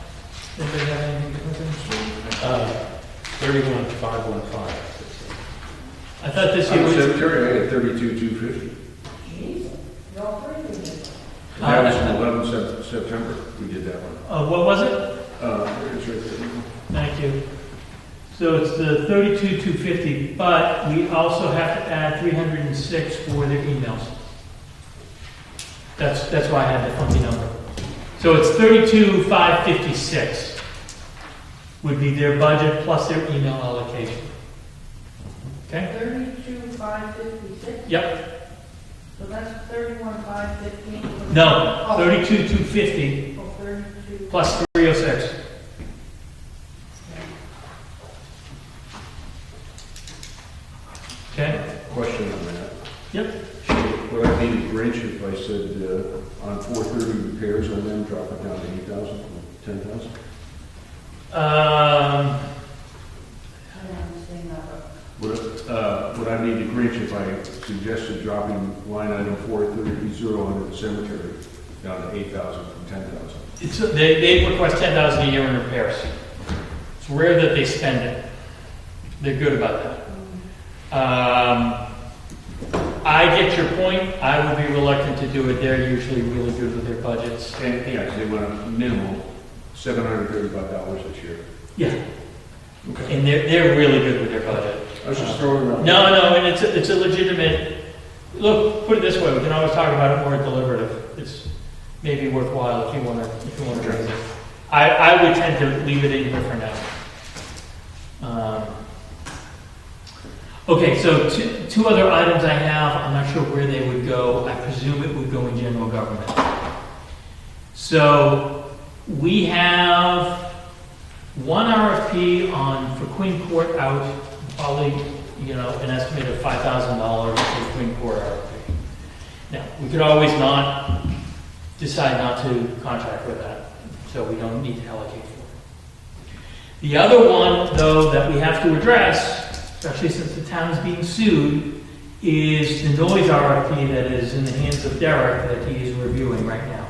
Anybody have anything different? 31,515. I thought this On year the was, cemetery, I had 32,250. Jeez, you're all pretty good. And that was from 11 September, we did that one. what was it? It's right there. Thank you. So it's the 32,250, but we also have to add 306 for their emails. That's why I had the funky number. So it's 32,556 would be their budget plus their email allocation. Okay? 32,556, Yep. so that's 31,515. No, 32,250 Oh, 32. plus 306. Okay? Question on that. Yep. Would I need a Grinch if I said on 430 repairs on them, drop it down to 8,000 from 10,000? I don't understand that, Would I need a Grinch if I suggested dropping line item 430 under the cemetery down to 8,000 from 10,000? They request 10,000 a year in repairs. It's rare that they spend it. They're good about that. I get your point. I would be reluctant to do it. They're usually really good with their budgets. And yes, they went up minimal $735 this year. Yeah. And they're really good with their budget. I was just throwing it out. No, and it's a legitimate, look, put it this way, we can always talk about it more deliberative. It's maybe worthwhile if you want to raise it. I would tend to leave it in here for now. Okay, so two other items I have, I'm not sure where they would go. I presume it would go in general government. So we have one RFP for Queen Court out, probably, an estimate of $5,000 for the Queen Court RFP. Now, we could always decide not to contract with that, so we don't need to allocate for it. The other one, though, that we have to address, especially since the town is being sued, is the noise RFP that is in the hands of Derek that he is reviewing right now.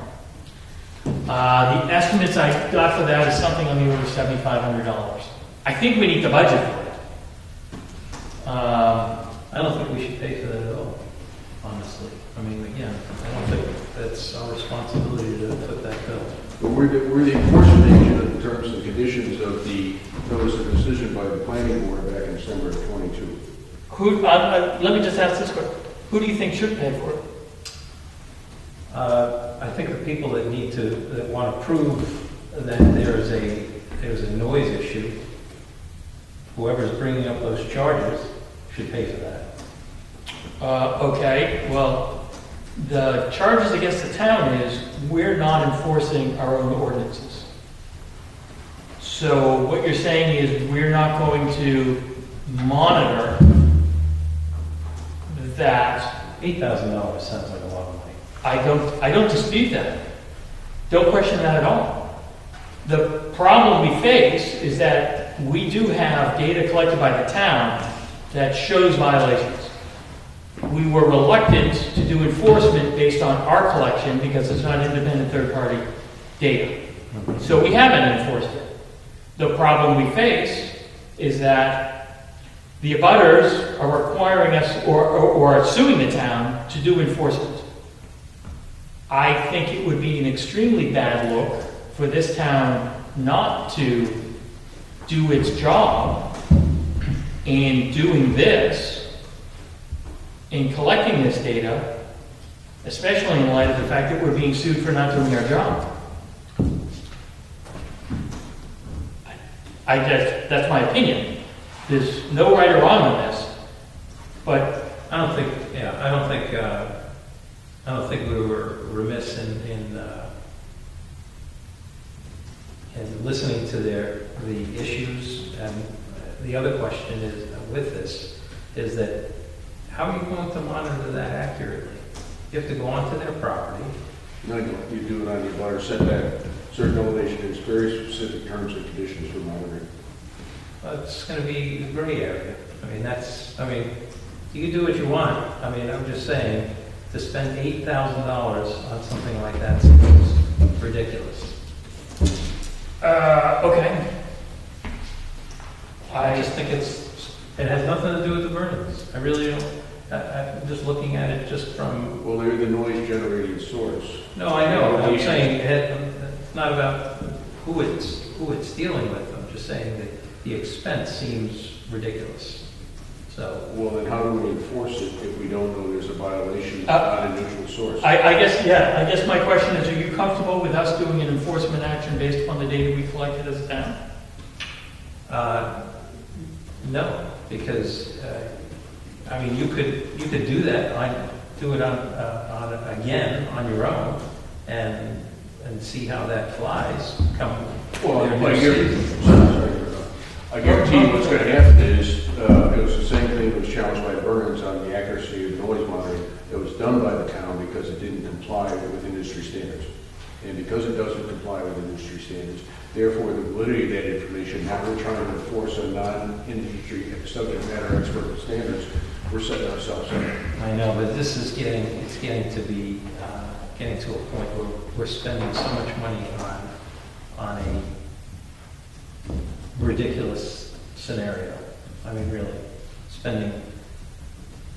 The estimates I got for that is something on the order of $7,500. I think we need the budget for it. I don't think we should pay for that at all, honestly. I mean, again, I don't think that's our responsibility to foot that bill. But we're the enforcement agent in terms and conditions of the notice of decision by the planning board back in December of '22. Let me just ask this question. Who do you think should pay for it? I think the people that want to prove that there's a noise issue, whoever's bringing up those charges should pay for that. Okay, well, the charges against the town is we're not enforcing our own ordinances. So what you're saying is we're not going to monitor that. $8,000 sounds like a lot of money. I don't dispute that. Don't question that at all. The problem we face is that we do have data collected by the town that shows violations. We were reluctant to do enforcement based on our collection because it's not independent third-party data. So we haven't enforced it. The problem we face is that the abutters are requiring us or are suing the town to do enforcement. I think it would be an extremely bad look for this town not to do its job in doing this, in collecting this data, especially in light of the fact that we're being sued for not doing our job. That's my opinion. There's no right or wrong on this, but I don't think we were remiss in listening to the issues. And the other question is with this is that how are you going to monitor that accurately? You have to go onto their property. No, you do it on your water setback, certain elevation, it's very specific terms and conditions for monitoring. It's going to be a gray area. You can do what you want. I'm just saying, to spend $8,000 on something like that seems ridiculous. okay. I just think it has nothing to do with the burnings. I really don't. I'm just looking at it just from. Well, they're the noise generating source. No, I know. I'm saying it's not about who it's dealing with. I'm just saying that the expense seems ridiculous. So, Well, then how do we enforce it if we don't know there's a violation Uh, on a neutral source? I guess my question is, are you comfortable with us doing an enforcement action based upon the data we collected as a town? no, because, I mean, you could do that, do it again, on your own, and see how that flies come Well, their I new guarantee, season. I guarantee what's gonna happen is, it was the same thing that was challenged by Burns on the accuracy of noise monitoring. It was done by the town because it didn't comply with industry standards. And because it doesn't comply with industry standards, therefore the validity of that information, now we're trying to enforce a non-industry subject matter expert standards, we're setting ourselves up. I know, but this is getting to be, getting to a point where we're spending so much money on a ridiculous scenario. I mean, really, spending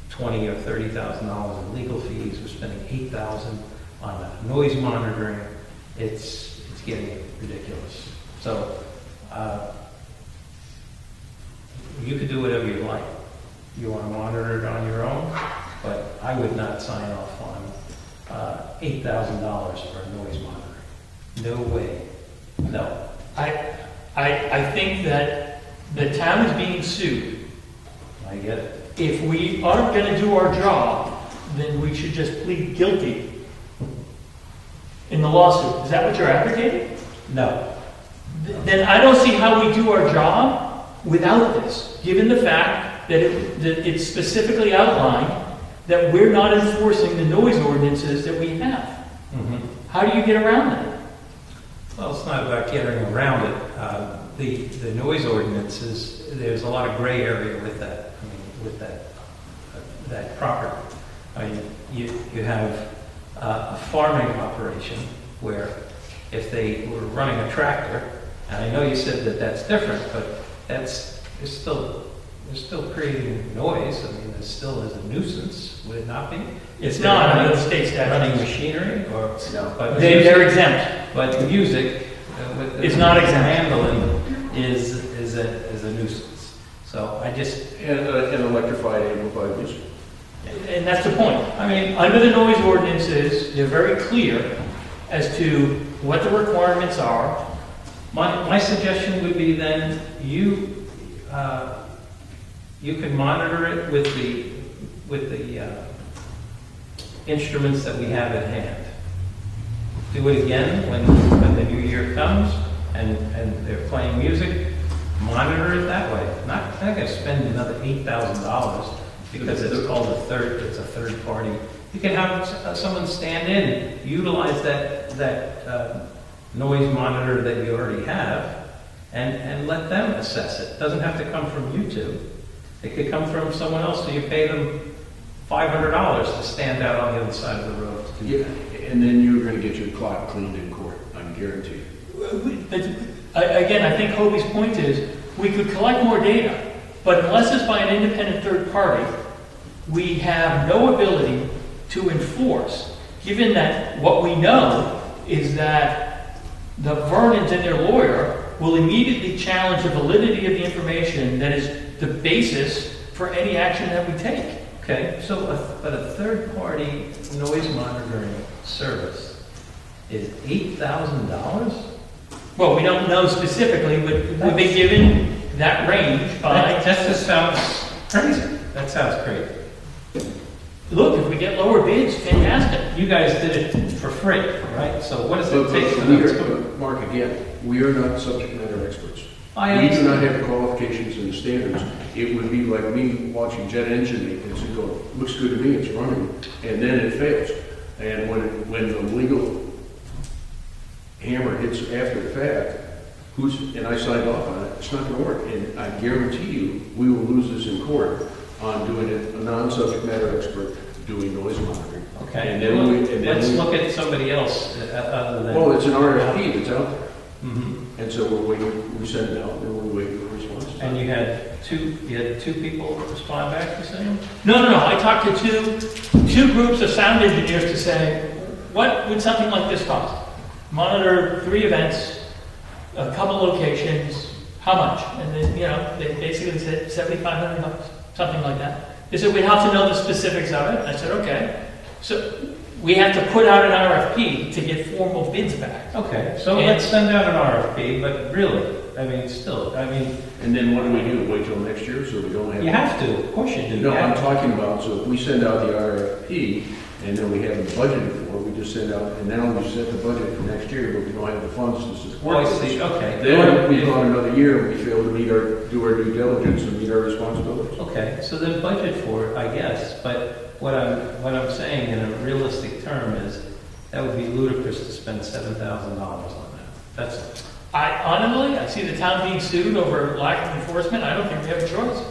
$20,000 or $30,000 in legal fees, we're spending $8,000 on noise monitoring. It's getting ridiculous. So, you could do whatever you like. You want to monitor it on your own, but I would not sign off on $8,000 for a noise monitoring. No way. No. I think that the town is being sued. I get it. If we aren't going to do our job, then we should just plead guilty in the lawsuit. Is that what you're advocating? No. Then I don't see how we do our job without this, given the fact that it's specifically outlined that we're not enforcing the noise ordinances that we have. Mm-hmm. How do you get around that? Well, it's not about getting around it. The noise ordinances, there's a lot of gray area with that. I mean, with that property. I mean, you have a farming operation where if they were running a tractor, and I know you said that that's different, but they're still creating noise. I mean, it still is a nuisance, would it not be? It's not under the state statute. Running machinery or? No. But They're exempt. But music, It's not exempt. Mandolin is a nuisance. So I just, And electrified, amplified music. And that's the point. I mean, under the noise ordinances, they're very clear as to what the requirements are. my suggestion would be then you can monitor it with the instruments that we have at hand. Do it again when the new year comes and they're playing music. Monitor it that way. Not going to spend another $8,000 because it's a third party. You can have someone stand in, utilize that noise monitor that you already have, and let them assess it. It doesn't have to come from YouTube. It could come from someone else, so you pay them $500 to stand out on the other side of the road. Yeah, and then you're gonna get your clock cleaned in court, I guarantee you. But again, I think Hobie's point is we could collect more data, but unless it's by an independent third party, we have no ability to enforce, given that what we know is that the Vernons and their lawyer will immediately challenge the validity of the information that is the basis for any action that we take. Okay, so but a third-party noise monitoring service is $8,000? Well, we don't know specifically, but we've been given that range by, That just sounds crazy. That sounds crazy. look, if we get lower bids, fantastic. You guys did it for free, right? So what does it take for we them are, to? Mark, again, we are not subject matter experts. I We do understand. not have the qualifications and the standards. It would be like me watching jet engine maintenance and go, looks good to me, it's running, and then it fails. And when the legal hammer hits after the fact, and I signed off on it, it's not gonna work. And I guarantee you, we will lose this in court on doing it, a non-subject matter expert doing noise monitoring. Okay, And then let's look at somebody else other than. Well, it's an RFP that's out there. Mhm. And so we're waiting, we send it out, and we're waiting for responses. And you had two people respond back to saying? No. I talked to two groups of sound engineers to say, what would something like this cost? Monitor 3 events, a couple locations, how much? And then, they basically said $7,500, something like that. They said, we'd have to know the specifics of it. I said, okay. So we have to put out an RFP to get formal bids back. Okay, so And- let's send out an RFP, but really, still, And then what do? Wait till next year so we don't have? you have to, of course you do. No, I'm Yeah. talking about, so if we send out the RFP and then we haven't budgeted for it, we just send out, and now we set the budget for next year, but we don't have the funds to support Oh, I it. see, okay. Then we've gone another year and we fail to do our due diligence and meet our responsibilities. Okay, so then budget for it, I guess, but what I'm saying in a realistic term is, that would be ludicrous to spend $7,000 on that. That's, I see the town being sued over lack of enforcement. I don't think we have a choice.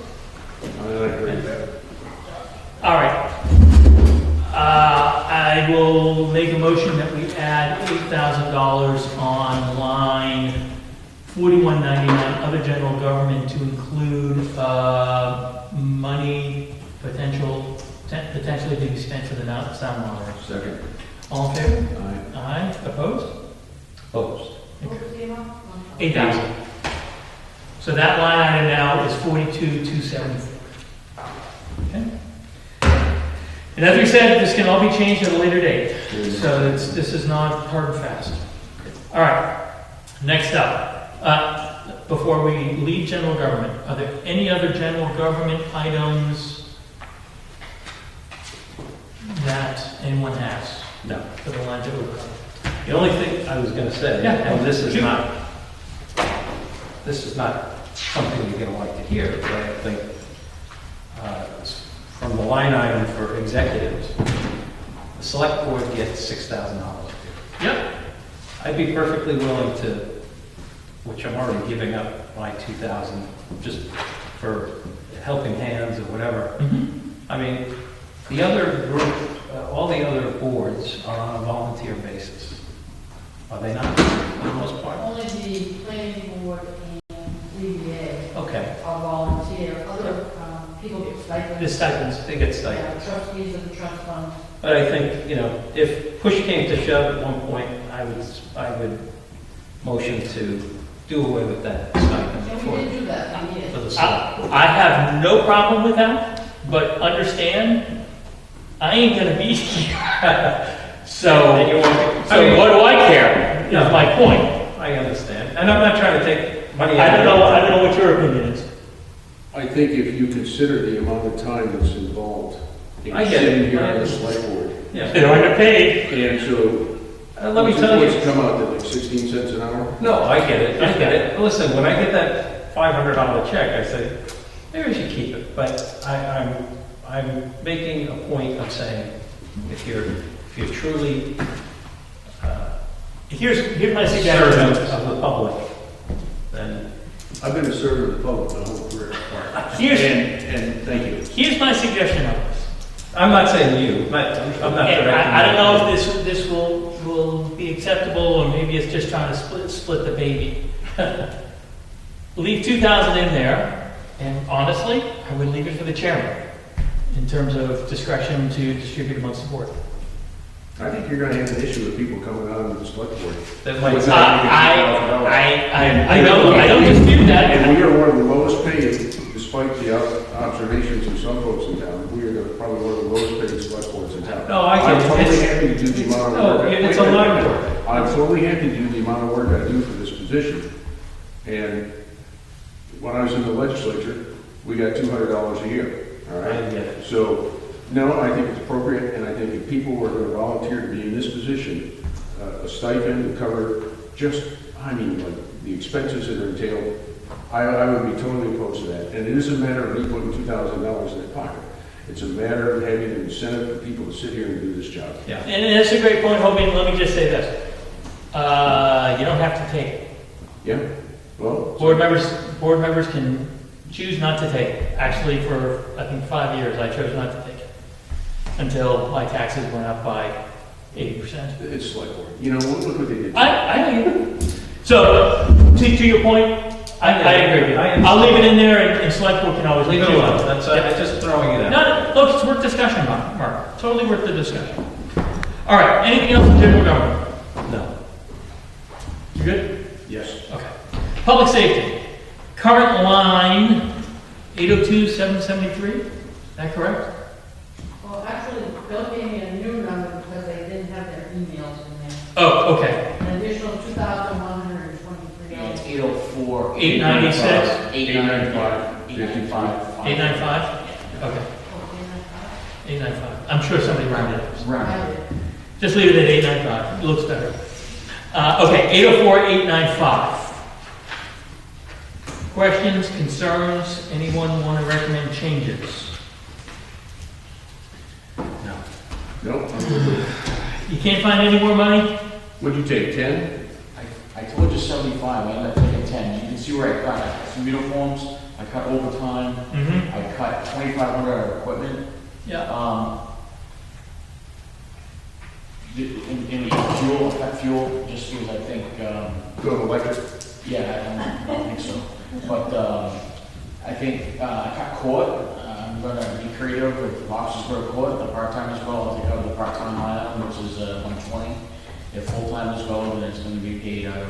I agree with that. All right. I will make a motion that we add $8,000 on line 4199, other general government, to include money potentially to be spent for the sound monitor. Second. All in favor? Aye. Aye. Opposed? opposed. What was the amount? 8,000. So that line item now is 42,274. Okay? And as we said, this can all be changed at a later date. So this is not hard and fast. All right, next up, before we leave general government, are there any other general government items that anyone has No. for the lines that we've covered? The only thing I was gonna say, Yeah. and this is Shoot. not something you're gonna like to hear, but I think, from the line item for executives, the select board gets $6,000. Yep. I'd be perfectly willing to, which I'm already giving up my 2,000, just for helping hands or whatever. I mean, the other group, all the other boards are on a volunteer basis. Are they not, for the most part? Only the planning board and ZBA Okay, are volunteer, other people get stipends. The stipends. they get Yeah, stipends. trustees of the trust fund. But I think, if push came to shove at one point, I would motion to do away with that stipend And we for did do that, I mean, the select. I have no problem with that, but understand, I ain't gonna be here. So, And you want- what do I care, is No. my point. I understand, and I'm not trying to take money out I of don't know what your opinion is. I think if you consider the amount of time that's involved in I get it. sitting here I on the understand. select board, Yeah. They don't get paid. and so. Let me tell What's you. it come out to, like 16 cents an hour? No, I get it, Listen, when I get that $500 check, I say, maybe I should keep it, but I'm making a point of saying, if you're truly Here's my servant suggestion. of the public, then, I've been a servant of the public my whole career. Here's- And thank you. Here's my suggestion on this. I'm not saying you, but I'm not And directing. I don't know you. if this will be acceptable, or maybe it's just trying to split the baby. Leave 2,000 in there, and honestly, I would leave it for the chairman, in terms of discretion to distribute amongst the board. I think you're gonna have an issue with people coming out of the select board. That might What's say, that? I don't dispute that. And we are one of the lowest paid, despite the observations of some folks in town, we are probably one of the lowest paid select boards in town. No, I get I'm it. totally It's- happy to do the amount of No, work. it's a lot of work. I'm totally happy to do the amount of work I do for this position. And when I was in the legislature, we got $200 a year, all I right? get it. So, no, I think it's appropriate, and I think if people were going to volunteer to be in this position, a stipend to cover just, like the expenses that are entailed, I would be totally opposed to that. And it isn't a matter of me putting $2,000 in their pocket. It's a matter of having an incentive for people to sit here and do this job. Yeah. And that's a great point, Hobie. Let me just say this. You don't have to take it. Yeah? Well, Board members can choose not to take it. Actually, for, I think, 5 years, I chose not to take it, until my taxes went up by 80%. it's select board. Look what they did. I know you. So, to your point, I agree with you. I understand. I'll leave it in there, and select board can always Leave it do alone, that's, Yeah. just throwing it out. No, look, it's worth discussion, Mark. Totally worth the discussion. All right, anything else in general government? No. You good? Yes. Okay. Public safety. Current line, 802-773, is that correct? Well, actually, Bill gave me a new number because they didn't have their emails in there. Oh, okay. An additional $2,123. It's 804. 896? 895. 895? Okay, 895. I'm sure somebody rounded it. Round. Just leave it at 895, it looks better. Okay, 804-895. Questions, concerns, anyone want to recommend changes? No. Nope. You can't find any more money? What'd you take, 10? I told you 75, I ended up taking 10. You can see where I cut some uniforms, I cut overtime, Mm-hmm. I cut 2,500 out of equipment. Yeah. In fuel, I cut fuel, just because I think, Go to electric? yeah, I don't think so. But I think I cut court. I'm going to be creative with officers go to court. The part-time as well, I'll take out the part-time line item, which is 120. If full-time as well, then it's going to be paid out of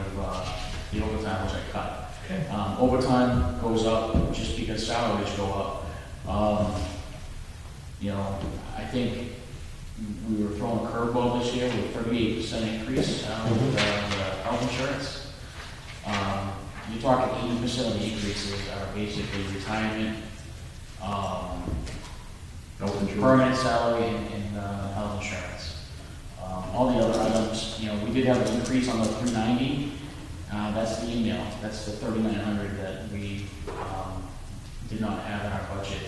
the overtime, which I cut. Okay. Overtime goes up just because salaries go up. You know, I think we were throwing a curveball this year with a 38% increase with the health insurance. You're talking 80% of the increases are basically retirement, Health insurance? permanent salary, and health insurance. All the other items, you know, we did have an increase on the 390. That's the email. That's the 3,900 that we did not have in our budget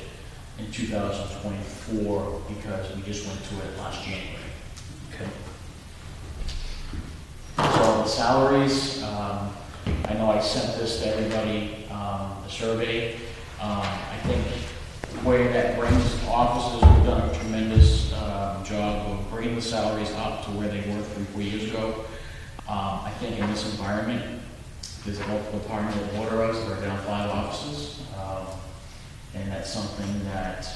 in 2024 because we just went to it last January. Okay. So the salaries, I know I sent this to everybody, the survey. I think where that brings officers, we've done a tremendous job of bringing the salaries up to where they were 3-4 years ago. I think in this environment, there's a local department of water us that are down 5 officers. And that's something that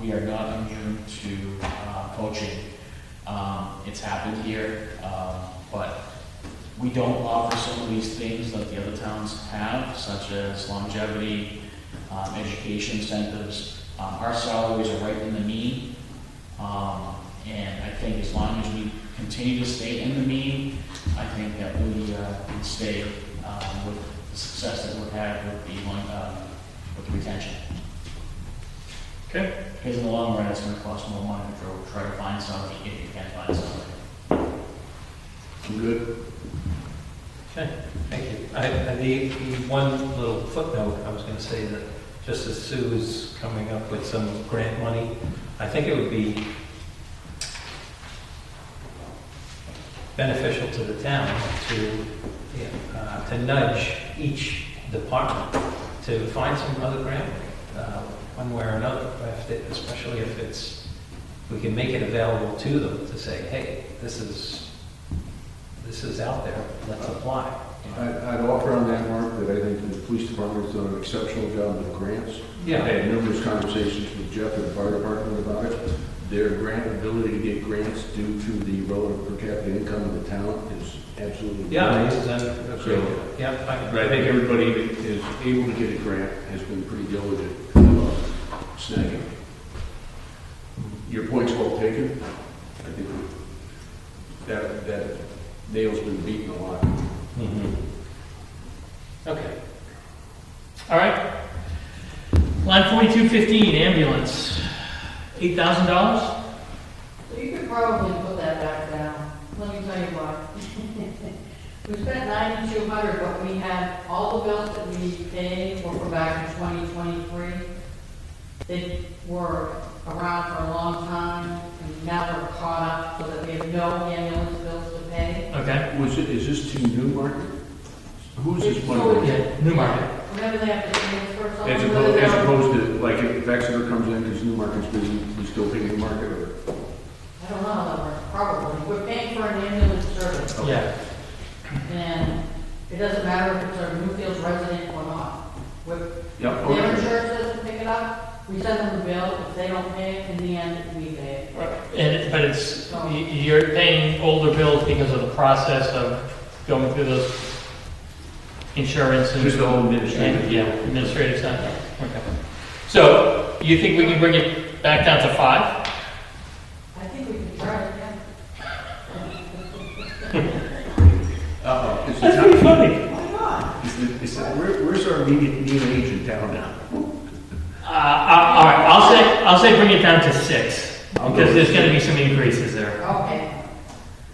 we are not immune to coaching. It's happened here, but we don't offer some of these things that the other towns have, such as longevity, education incentives. Our salaries are right in the mean, and I think as long as we continue to stay in the mean, I think that we can stay with the success that we've had with the retention. Okay. Because in the long run, it's going to cost more money to try to find somebody if you can find somebody. I'm good. Okay, thank you. The one little footnote, I was going to say that just as Sue is coming up with some grant money, I think it would be beneficial to the town to nudge each department to find some other grant, one way or another, especially if we can make it available to them to say, hey, this is out there, let's apply. I'd offer on that, Mark, that I think the police department's done an exceptional job with grants. Yeah. I had numerous conversations with Jeff at the fire department about it. Their grant ability to get grants due to the relative per capita income of the town is absolutely. Yeah, great. But I think everybody that is able to get a grant has been pretty diligent about snagging. Your point's well taken. I think that nail's been beaten a lot. Okay. All right. Line 4215, ambulance, $8,000? So you could probably put that back down. Let me tell you what. We spent $9,200, but we had all the bills that we paid were from back in 2023. They were around for a long time, and now we're caught up so that we have no ambulance bills to pay. Okay. Is this to Newmarket? Who's this It's money? so- Yeah, Newmarket. Whenever they have to transfer something. As opposed to, like, if Exeter comes in because Newmarket's busy, we still pay Newmarket, or? I don't know how that works, probably. We're paying for an ambulance service. Yeah. And it doesn't matter if it's a Newfields resident or not. If Yep. their insurance doesn't pick it up, we send them the bill. If they don't pay it, in the end, we pay it. But you're paying older bills because of the process of going through those insurance and. Just the whole administrative. And, yeah, administrative side, okay. So, you think we can bring it back down to 5? I think we can try it, yeah. Is the That's town- pretty funny. Why not? Where's our median age in town now? All right, I'll say bring it down to 6, because there's gonna be some increases there. Okay.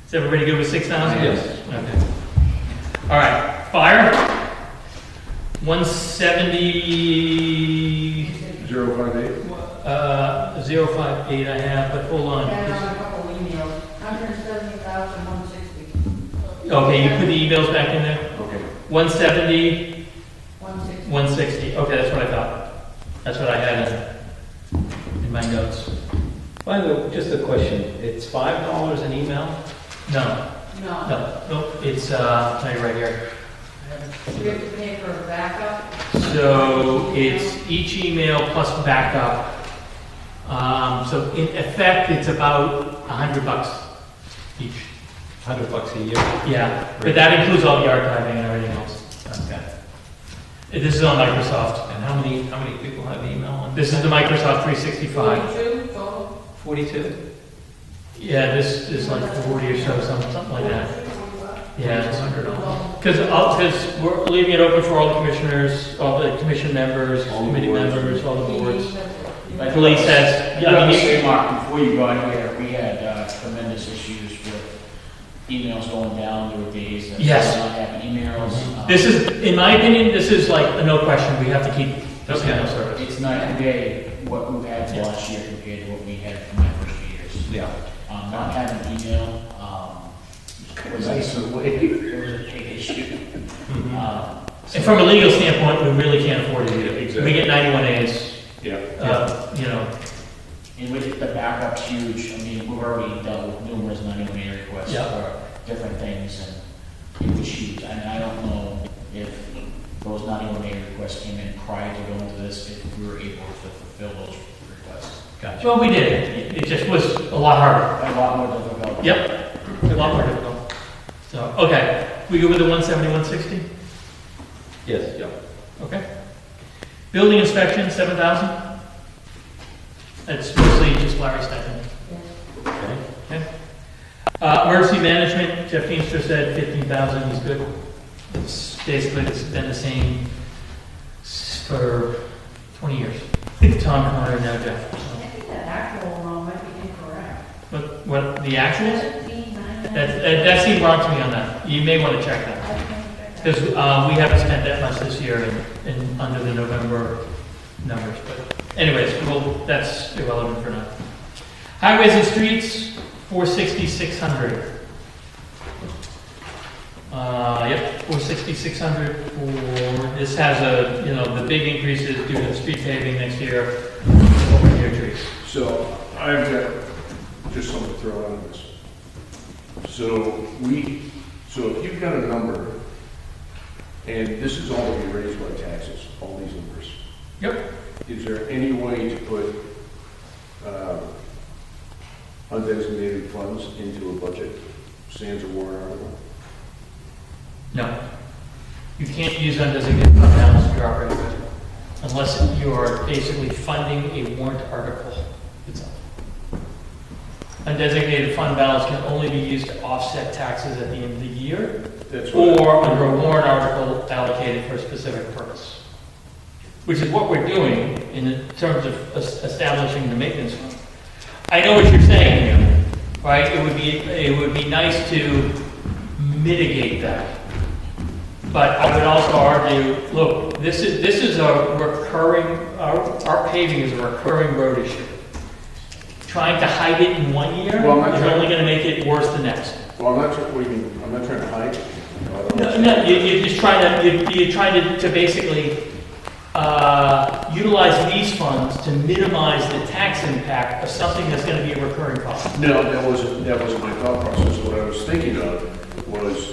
Is everybody good with 6,000? Yes. Okay. All right, fire, 170, 058? 058 I have, but hold on. And on a couple of emails, 170,160. Okay, you put the emails back in there? Okay. 170, 160. 160, okay, that's what I thought. That's what I had in my notes. By the way, just a question, it's $5 an email? No, No. no, it's, I'll tell you right here. We have to pay for a backup. So it's each email plus backup. So in effect, it's about $100 each. $100 a year? Yeah, but that includes all the archiving and everything else. Okay. This is on Microsoft. And how many people have email on? This is the Microsoft 365. 42 total. 42? Yeah, this is like 40 or so, something like that. Yeah, it's $100. because we're leaving it open for all the commissioners, all the commission members, All the committee boards. members, all the boards. Like Police has, Yeah, I I mean, say, Mark, before you got here, we had tremendous issues with emails going down. There were days that Yes. we not having emails. this is, in my opinion, this is like a no question. We have to keep this email service. It's night and day what we've had Yeah. last year compared to what we had for my first few years. Yeah. Not having email was Nice it and way. was a big issue. And from a legal standpoint, we really can't afford to do it. Exactly. We get 91 A's, Yeah. you know. And with the backup's huge, I mean, we've already dealt with numerous 91A requests Yeah. for different things, and it was huge. And I don't know if those 91A requests came in prior to going to this, if we were able to fulfill those requests. Gotcha. Well, we did. It just was a lot harder. A lot more difficult. Yep, a lot more difficult. So, okay, we go with the 170, 160? Yes. Okay. Building inspection, 7,000? That's mostly just Larry's stipend. Okay. Emergency management, Jeff Feenstra said 15,000, he's good. It's basically, it's been the same for 20 years. Tom Connor, now Jeff. I think that actual might be incorrect. What, the actuals? 17,900. That seemed wrong to me on that. You may want to check that. Because we haven't spent that much this year in under the November numbers. But anyways, well, that's irrelevant for now. Highways and streets, 460, 600. Yep, 460, 600 for, this has a, the big increases due to the street paving next year, over here trees. So I've got just something to throw on this. So if you've got a number, and this is all to be raised by taxes, all these numbers. Yep. Is there any way to put undesignated funds into a budget, sans a warrant article? No. You can't use undesignated fund balance in your operating budget unless you are basically funding a warrant article itself. Undesignated fund balance can only be used to offset taxes at the end of the year That's what. or under a warrant article allocated for a specific purpose, which is what we're doing in terms of establishing the maintenance fund. I know what you're saying here, right? It would be nice to mitigate that. But I would also argue, look, this is a recurring, our paving is a recurring road issue. Trying to hide it in one year Well, I'm not is trying- only gonna make it worse the next. Well, I'm not trying to hide. No, you're just trying to basically utilize these funds to minimize the tax impact of something that's gonna be a recurring cost. No, that wasn't my thought process. What I was thinking of was,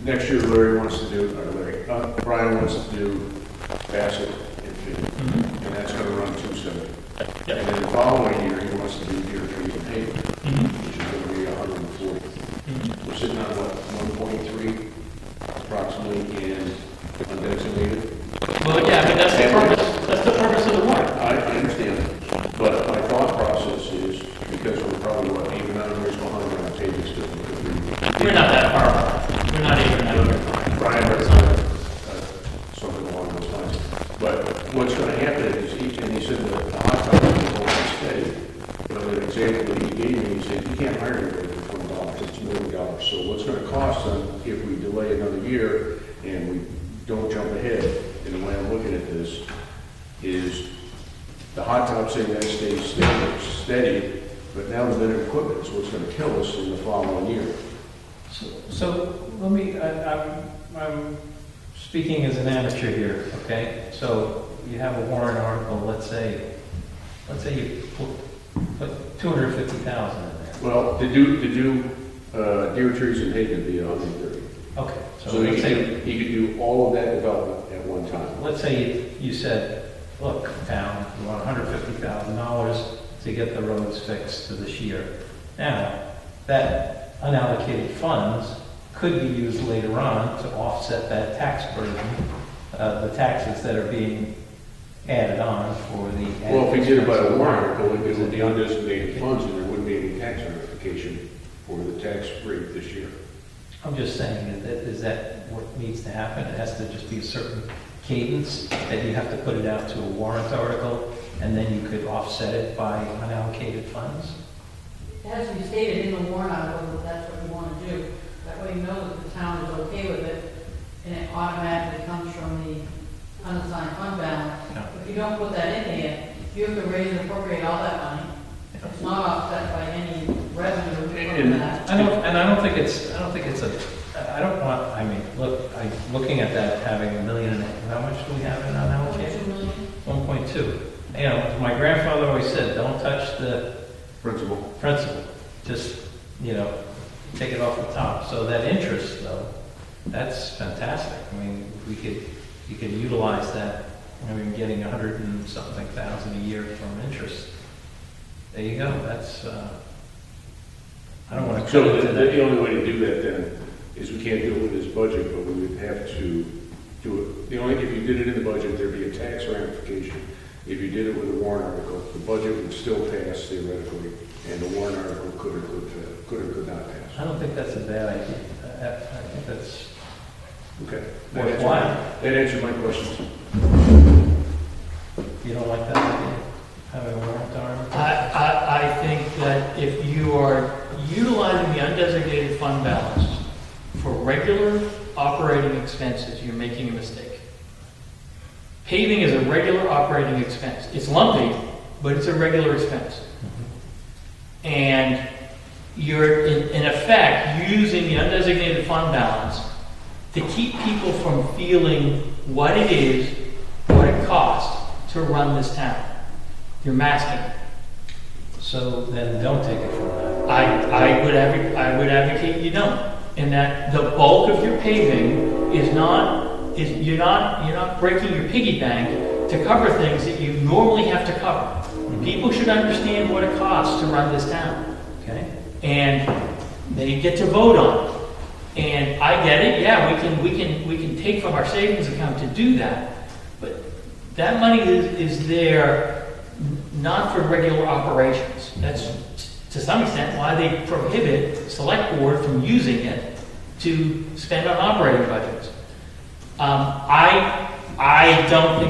next year Brian wants to do Bassett and Finn, and that's gonna run 270. Yep. And then the following year, he wants to do Deer Creek and pavement, Mhm. which is gonna be 140. Mhm. We're sitting on what, 1.3 approximately in But my thought process is, because we're probably, what, 8 or 9 years behind on our paving system, because We're not that far behind. We're not even that far. Brian read something along those lines. But what's gonna happen is, and he said that the hot top is going to stay. But an example that he gave me, he said, you can't hire anybody for $20, it's $1 million. So what's gonna cost them if we delay another year and we don't jump ahead, and the way I'm looking at this, is the hot top saying that stays steady, but now the minute equipment is what's gonna kill us in the following year. So let me, I'm speaking as an amateur here, okay? So you have a warrant article, let's say you put 250,000 in there. Well, to do deer trees and hay could be 130. Okay, So so let's say, he could do all of that development at one time. let's say you said, look, town, you want $150,000 to get the roads fixed for this year. Now, that unallocated funds could be used later on to offset that tax burden, the taxes that are being added on for the. Well, if we did it by a warrant article, it would be undesignated funds and there wouldn't be any tax notification for the tax rate this year. I'm just saying, is that what needs to happen? It has to just be a certain cadence, that you have to put it out to a warrant article, and then you could offset it by unallocated funds? It has to be stated in the warrant article that that's what you want to do. That way you know that the town is okay with it, and it automatically comes from the unassigned fund balance. No. If you don't put that in there, you have to raise and appropriate all that money. It's not offset by any revenue from that. I don't think it's I don't want, I mean, look, looking at that, having $1 million, how much do we have in unallocated? 2 million? 1.2. You know, my grandfather always said, don't touch the Principal. principal, just, take it off the top. So that interest, though, that's fantastic. I mean, you could utilize that, getting 100 and something thousand a year from interest. There you go, that's, I don't want to So commit to that. the only way to do that then is we can't do it with this budget, but we would have to do it. If you did it in the budget, there'd be a tax ramification. If you did it with a warrant article, the budget would still pass theoretically, and the warrant article could or could not pass. I don't think that's a bad idea. I think that's Okay. worthwhile. That answered my questions. You don't like that idea, having a warrant article? I think that if you are utilizing the undesignated fund balance for regular operating expenses, you're making a mistake. Paving is a regular operating expense. It's lumpy, but it's a regular expense. And you're, in effect, using the undesignated fund balance to keep people from feeling what it is, what it costs to run this town. You're masking it. So then don't take it from that. I would advocate you don't. And that the bulk of your paving you're not breaking your piggy bank to cover things that you normally have to cover. People should understand what it costs to run this town. Okay? And they get to vote on it. And I get it, yeah, we can take from our savings account to do that. But that money is there not for regular operations. That's to some extent why they prohibit select board from using it to spend on operating budgets. I don't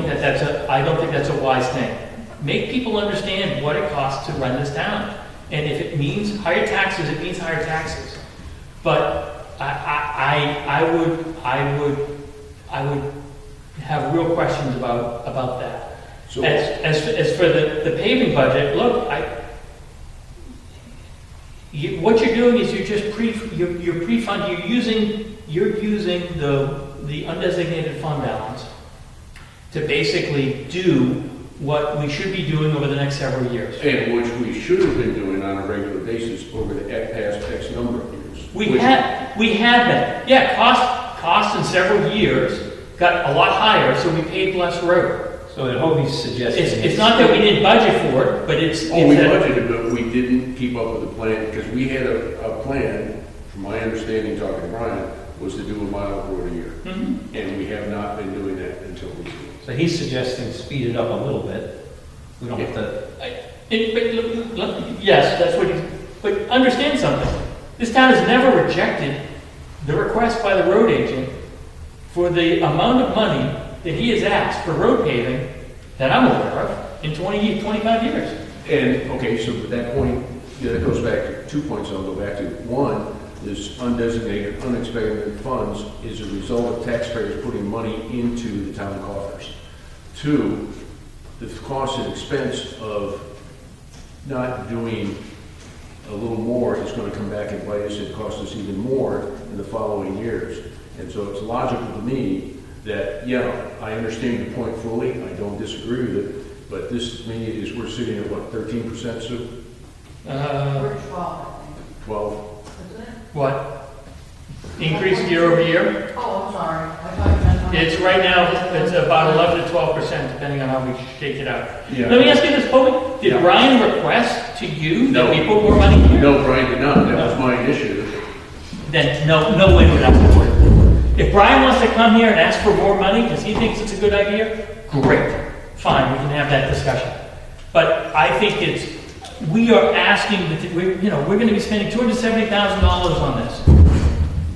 think that's a wise thing. Make people understand what it costs to run this town. And if it means higher taxes, it means higher taxes. But I would have real questions about that. So, As for the paving budget, look, what you're doing is you're pre-fund. You're using the undesignated fund balance to basically do what we should be doing over the next several years. and which we should have been doing on a regular basis over the past X number of years. We had been. Yeah, costs in several years got a lot higher, so we paid less road. So that Hobie's suggesting. It's not that we didn't budget for it, but it's. Oh, we it's a- budgeted, but we didn't keep up with the plan, because we had a plan, from my understanding, talking to Brian, was to do a mile road a year. Mhm. And we have not been doing that until recently. So he's suggesting speed it up a little bit. We don't have to, Yes, that's what but understand something. This town has never rejected the request by the road agent for the amount of money that he has asked for road paving that I'm aware of in 25 years. And, okay, so at that point, yeah, that goes back to 2 points I'll go back to. One, this undesignated, unexpended funds is a result of taxpayers putting money into the town coffers. Two, the cost and expense of not doing a little more is going to come back and bite us and cost us even more in the following years. And so it's logical to me that, yeah, I understand your point fully, I don't disagree with it, but this to me is, we're sitting at what, 13%, Sue? We're 12, I think. 12? Isn't it? What? Increase year over year? Oh, I'm sorry. I thought you meant. It's right now, it's about 11 to 12%, depending on how we shake it out. Yeah. Let me ask you this, Toby. Did Yeah. Brian request to you that No. we put more money here? No, Brian did not, that was my initiative. Then no way would I support it. If Brian wants to come here and ask for more money because he thinks it's a good idea, great, fine, we can have that discussion. But I think we are asking, we're going to be spending $270,000 on this.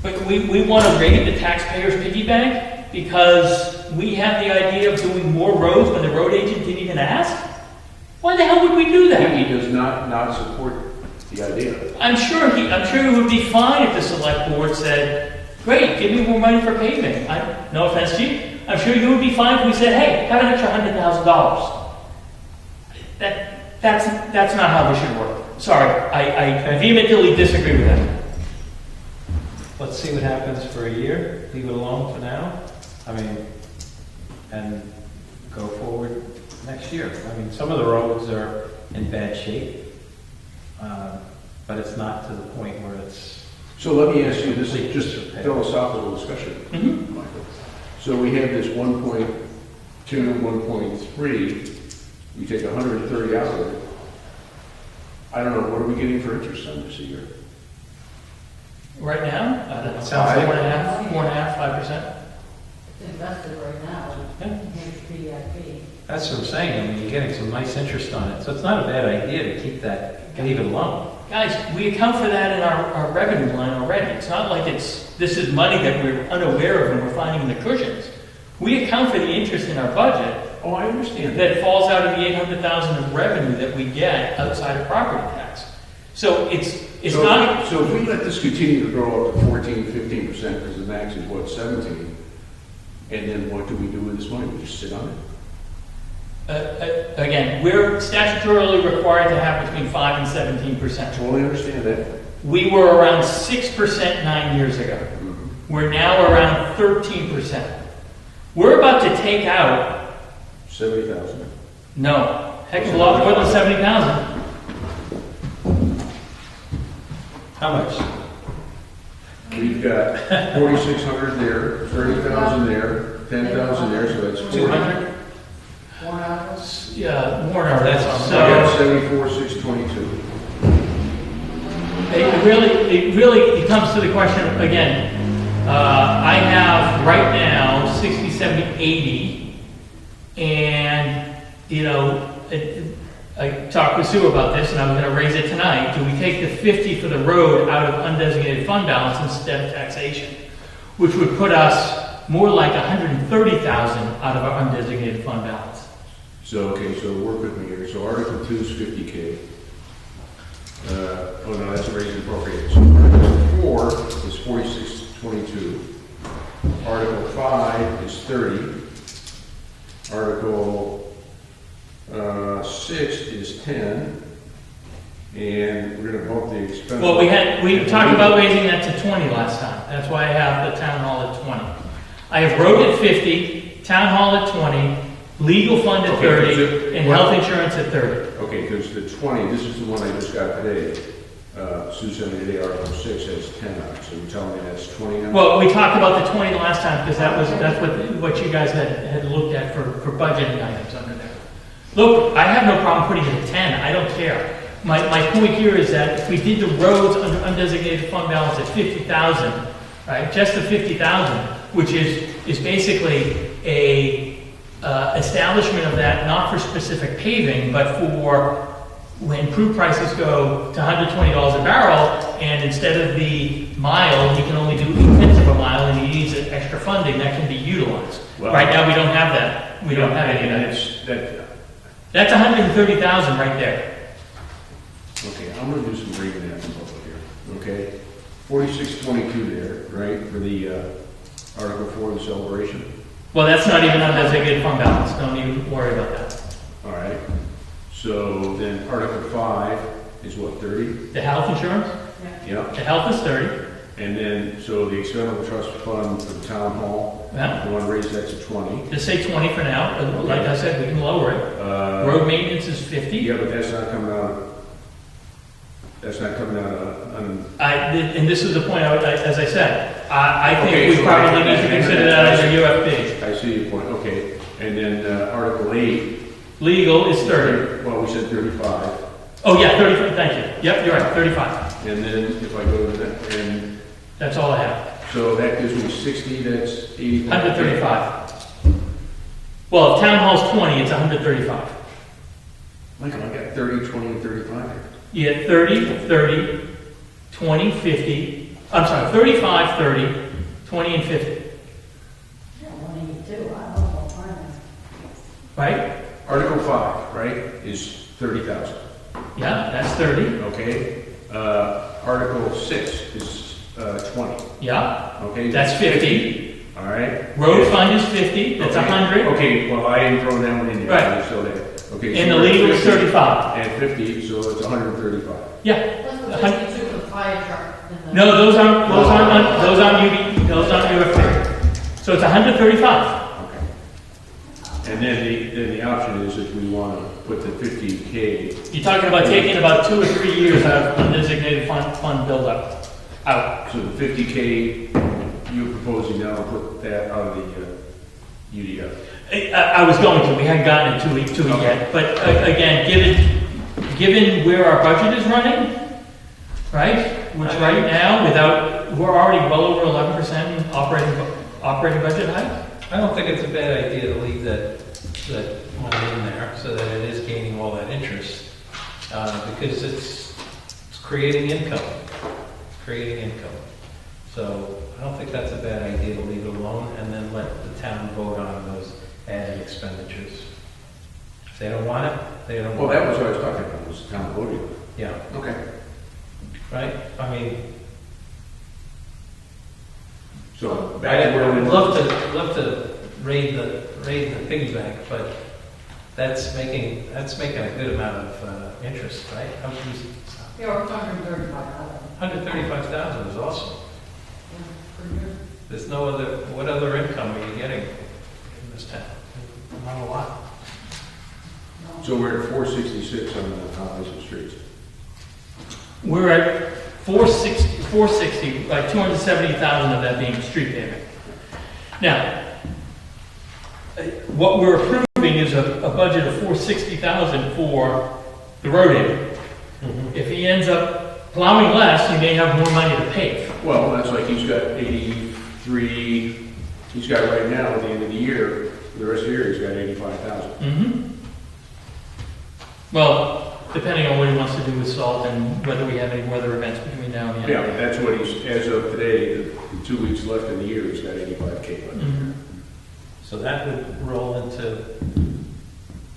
But we want to raid the taxpayers' piggy bank because we have the idea of doing more roads when the road agent didn't even ask? Why the hell would we do that? He does not support the idea. I'm sure it would be fine if the select board said, great, give me more money for paving. No offense to you. I'm sure you would be fine if we said, hey, have an extra $100,000. That's not how this should work. Sorry, I vehemently disagree with that. Let's see what happens for a year, leave it alone for now. I mean, and go forward next year. I mean, some of the roads are in bad shape, but it's not to the point where it's... So let me ask you, this is just a philosophical discussion, Mhm. Michael. So we have this 1.2, 1.3, we take 130 out of it. I don't know, what are we getting for interest on this a year? Right now, I don't know, Sounds like- 4.5%, 5%. It's invested right now. Yeah. Here's PIP. That's what I'm saying, I mean, you're getting some nice interest on it, so it's not a bad idea to keep that, leave it alone. Guys, we account for that in our revenue line already. It's not like this is money that we're unaware of and we're finding in the cushions. We account for the interest in our budget Oh, I understand that. that falls out of the 800,000 of revenue that we get outside of property tax. So it's So- not, So if we let this continue to grow up to 14, 15%, because the max is what, 17, and then what do we do with this money? We just sit on it? again, we're statutorily required to have between 5 and 17%. Totally understand that. We were around 6% 9 years ago. We're now around 13%. We're about to take out, 70,000. no, heck of a lot more than 70,000. How much? We've got 4,600 there, 30,000 there, 10,000 there, so that's 40. 200? Warrant articles. Yeah, warrant That's- articles. I got So 74,622. it really comes to the question, again, I have right now 60, 70, 80, and, I talked with Sue about this, and I'm going to raise it tonight. Do we take the 50 for the road out of undesignated fund balance instead of taxation? Which would put us more like 130,000 out of our undesignated fund balance. So, okay, so work with me here. So Article 2 is 50K. Oh no, that's a raise and appropriate. So Article 4 is 4622. Article 5 is 30. Article 6 is 10. And we're gonna bump the expense. Well, we talked about raising that to 20 last time. That's why I have the town hall at 20. I have road at 50, town hall at 20, legal fund at Okay, 30, so- and health insurance at 30. Okay, because the 20, this is the one I just got today. Sue sent me today, Article 6 has 10 on it, so you're telling me that's 20 now? Well, we talked about the 20 last time because that's what you guys had looked at for budgeting items under there. Look, I have no problem putting it at 10. I don't care. My point here is that if we did the roads under undesignated fund balance at 50,000, right, just the 50,000, which is basically a establishment of that not for specific paving, but for when crude prices go to $120 a barrel, and instead of the mile, he can only do 8/10 of a mile, and he needs extra funding, that can be utilized. Well- Right now, we don't have that. We don't have any of And that. it's, that, That's 130,000 right there. okay, I'm gonna do some reading that in public here, okay? 4622 there, right, for the, Article 4, the celebration, Well, that's not even undesignated fund balance. Don't even worry about that. all right? So then Article 5 is what, 30? The health insurance, Yeah, the health is 30. and then, so the expendable trust fund for the town hall, Yeah. you wanna raise that to 20. Just say 20 for now. Like I said, we can lower it. Road maintenance is 50. Yeah, but that's not coming out, And this is the point, as I said, I Okay, think we so probably need to I- consider that as a UFB. I see your point, okay. And then Article 8. Legal is 30. Well, we said 35. Oh, yeah, 30, thank you. Yep, you're right, 35. And then if I go to that, and That's all I have. so that gives me 60, that's 80. 135. Well, if town hall's 20, it's 135. Michael, I got 30, 20, and 35 here. You get 30, 30, 20, 50, I'm sorry, 35, 30, 20, and 50, Yeah, 182, I don't know, finance. right? Article 5, right, is 30,000, Yeah, that's 30. okay? Article 6 is 20, Yeah, okay? that's 50. All right? Road fund is 50, that's Okay. 100. Okay, well, I didn't throw that one in there. Right. So that, okay. And so the legal is 50 35. And 50, so it's 135. Yeah. What's the 52 for the fire truck? and the- No, those aren't UFB. So it's 135. Okay. And then the option is if we want to put the 50K, You're talking about taking about 2 or 3 years out of undesignated fund buildup. Out. so the 50K you're proposing now, put that out of the UDF. I was going to, we hadn't gotten to it yet, but again, given where our budget is running, right? Which right now, we're already well over 11% in operating budget height. I don't think it's a bad idea to leave that money in there so that it is gaining all that interest, because it's creating income. So I don't think that's a bad idea to leave it alone and then let the town vote on those added expenditures. If they don't want it, they don't Well, want it. that was what I was talking about, was the town voting. Yeah, Okay. right? I mean, So back to I'd where we love to raid the piggy bank, but that's making a good amount of interest, right? Yeah, we're talking 35,000. 135,000 is awesome. Yeah, pretty good. There's no other, what other income are you getting in this town? Not a lot. No. So we're at 466 on the highways and streets. We're at 460, like 270,000 of that being street paving. Now, what we're approving is a budget of 460,000 for the road area. If he ends up plowing less, he may have more money to pave. Well, that's like he's got 83, he's got right now at the end of the year, the rest of the year, he's got 85,000. Well, depending on what he wants to do with salt and whether we have any weather events between now and the end. Yeah, but that's what he's, as of today, the 2 weeks left in the year, he's got 85K left. Mhm. So that would roll into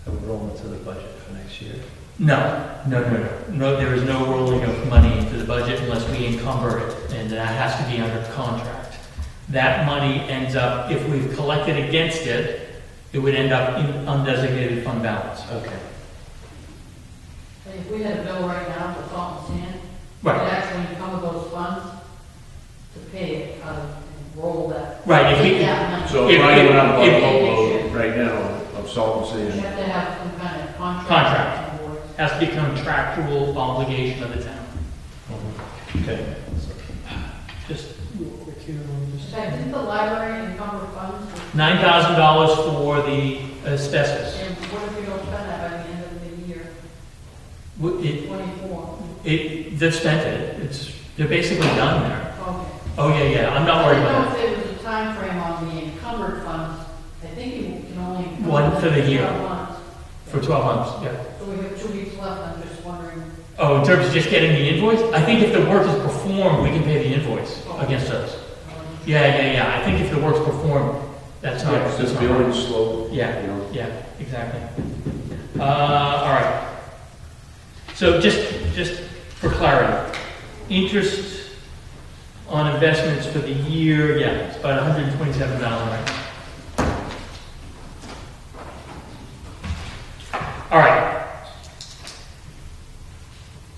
the budget for next year. No, there is no rolling of money into the budget unless we encumber it, and that has to be under contract. That money ends up, if we've collected against it, it would end up in undesignated fund balance. Okay. And if we had a bill right now for salt and sand, we'd Right, actually encumber those funds to pay it, and roll that. right, if we, Yeah, money. So If- Ryan went out and if- bought a boatload right now of salt and You sand. have to have some kind of contract. Contract. on board. has to be contractual obligation of the town. Okay. Just real quick here, let me In just. fact, didn't the library encumber funds? $9,000 for the asbestos. And what if we don't spend that by the end of the year, It, 24? they've spent it, they're basically done there. Okay. Oh, yeah, I'm not worried I about don't that. know if there was a time frame on the encumbered funds. I think you can only. encumber One for the them year. 12 months. For 12 months, yeah. So we have 2 weeks left, I'm just wondering Oh, in terms of just getting the invoice? I think if the work is performed, we can pay the invoice against those. Yeah. I think if the work's performed, that's not. Yeah, since that's the not- building's slow, you Yeah, know. yeah, exactly. All right. So just for clarity, interest on investments for the year, yeah, it's about $127, right? All right.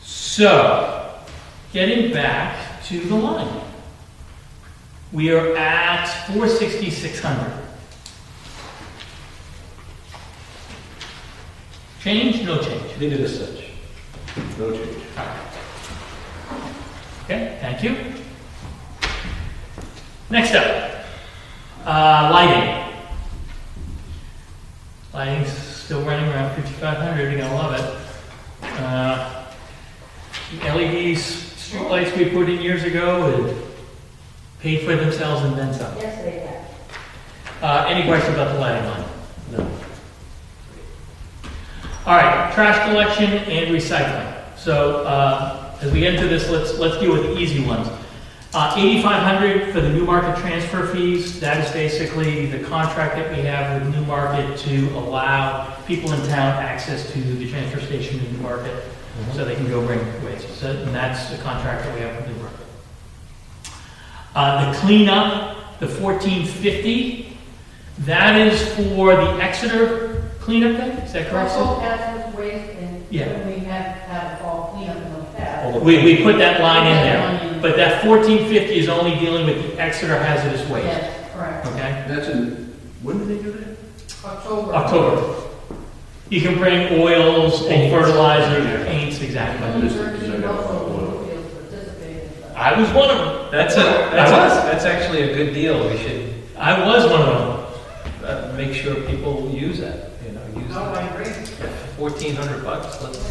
So, getting back to the line. We are at 460,600. Change? No change. Leave it as such. No change. Okay, thank you. Next up, lighting. Lighting's still running around 5,500, you're gonna love it. The LEDs, streetlights we put in years ago had paid for themselves and then some. Yes, they have. Any questions about the lighting line? No. All right, trash collection and recycling. So, as we get into this, let's deal with the easy ones. 8,500 for the New Market transfer fees. That is basically the contract that we have with New Market to allow people in town access to the transfer station in New Market, so they can go bring waste. So, and that's the contract that we have with New Market. The cleanup, the 1450, that is for the Exeter cleanup day. Is that correct? Also, hazardous waste, and Yeah. when we have a fall cleanup in the past. We put that line in there, but that 1450 is only dealing with the Exeter hazardous waste. Yes, correct. Okay? That's in, when did they do that? October. October. You can bring oils and fertilizer, paints, exactly. New Jersey, Buffalo, Bluefields participated in that. I was one of them. That's actually a good deal. We should I was one of them. make sure people use that, use Oh, I that. agree. $1,400, let's,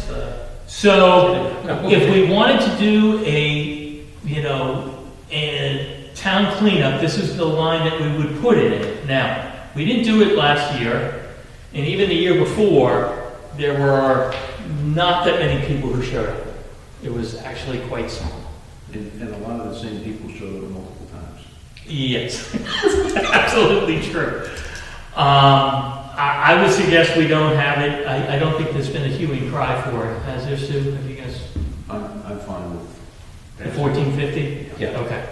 So if we wanted to do a town cleanup, this is the line that we would put it in. Now, we didn't do it last year, and even the year before, there were not that many people who showed up. It was actually quite small. And a lot of the same people showed up multiple times. Yes, absolutely true. I would suggest we don't have it. I don't think there's been a hue and cry for it. Has there, Sue? Have you guys? I'm fine with. The 1450? Yeah. Okay.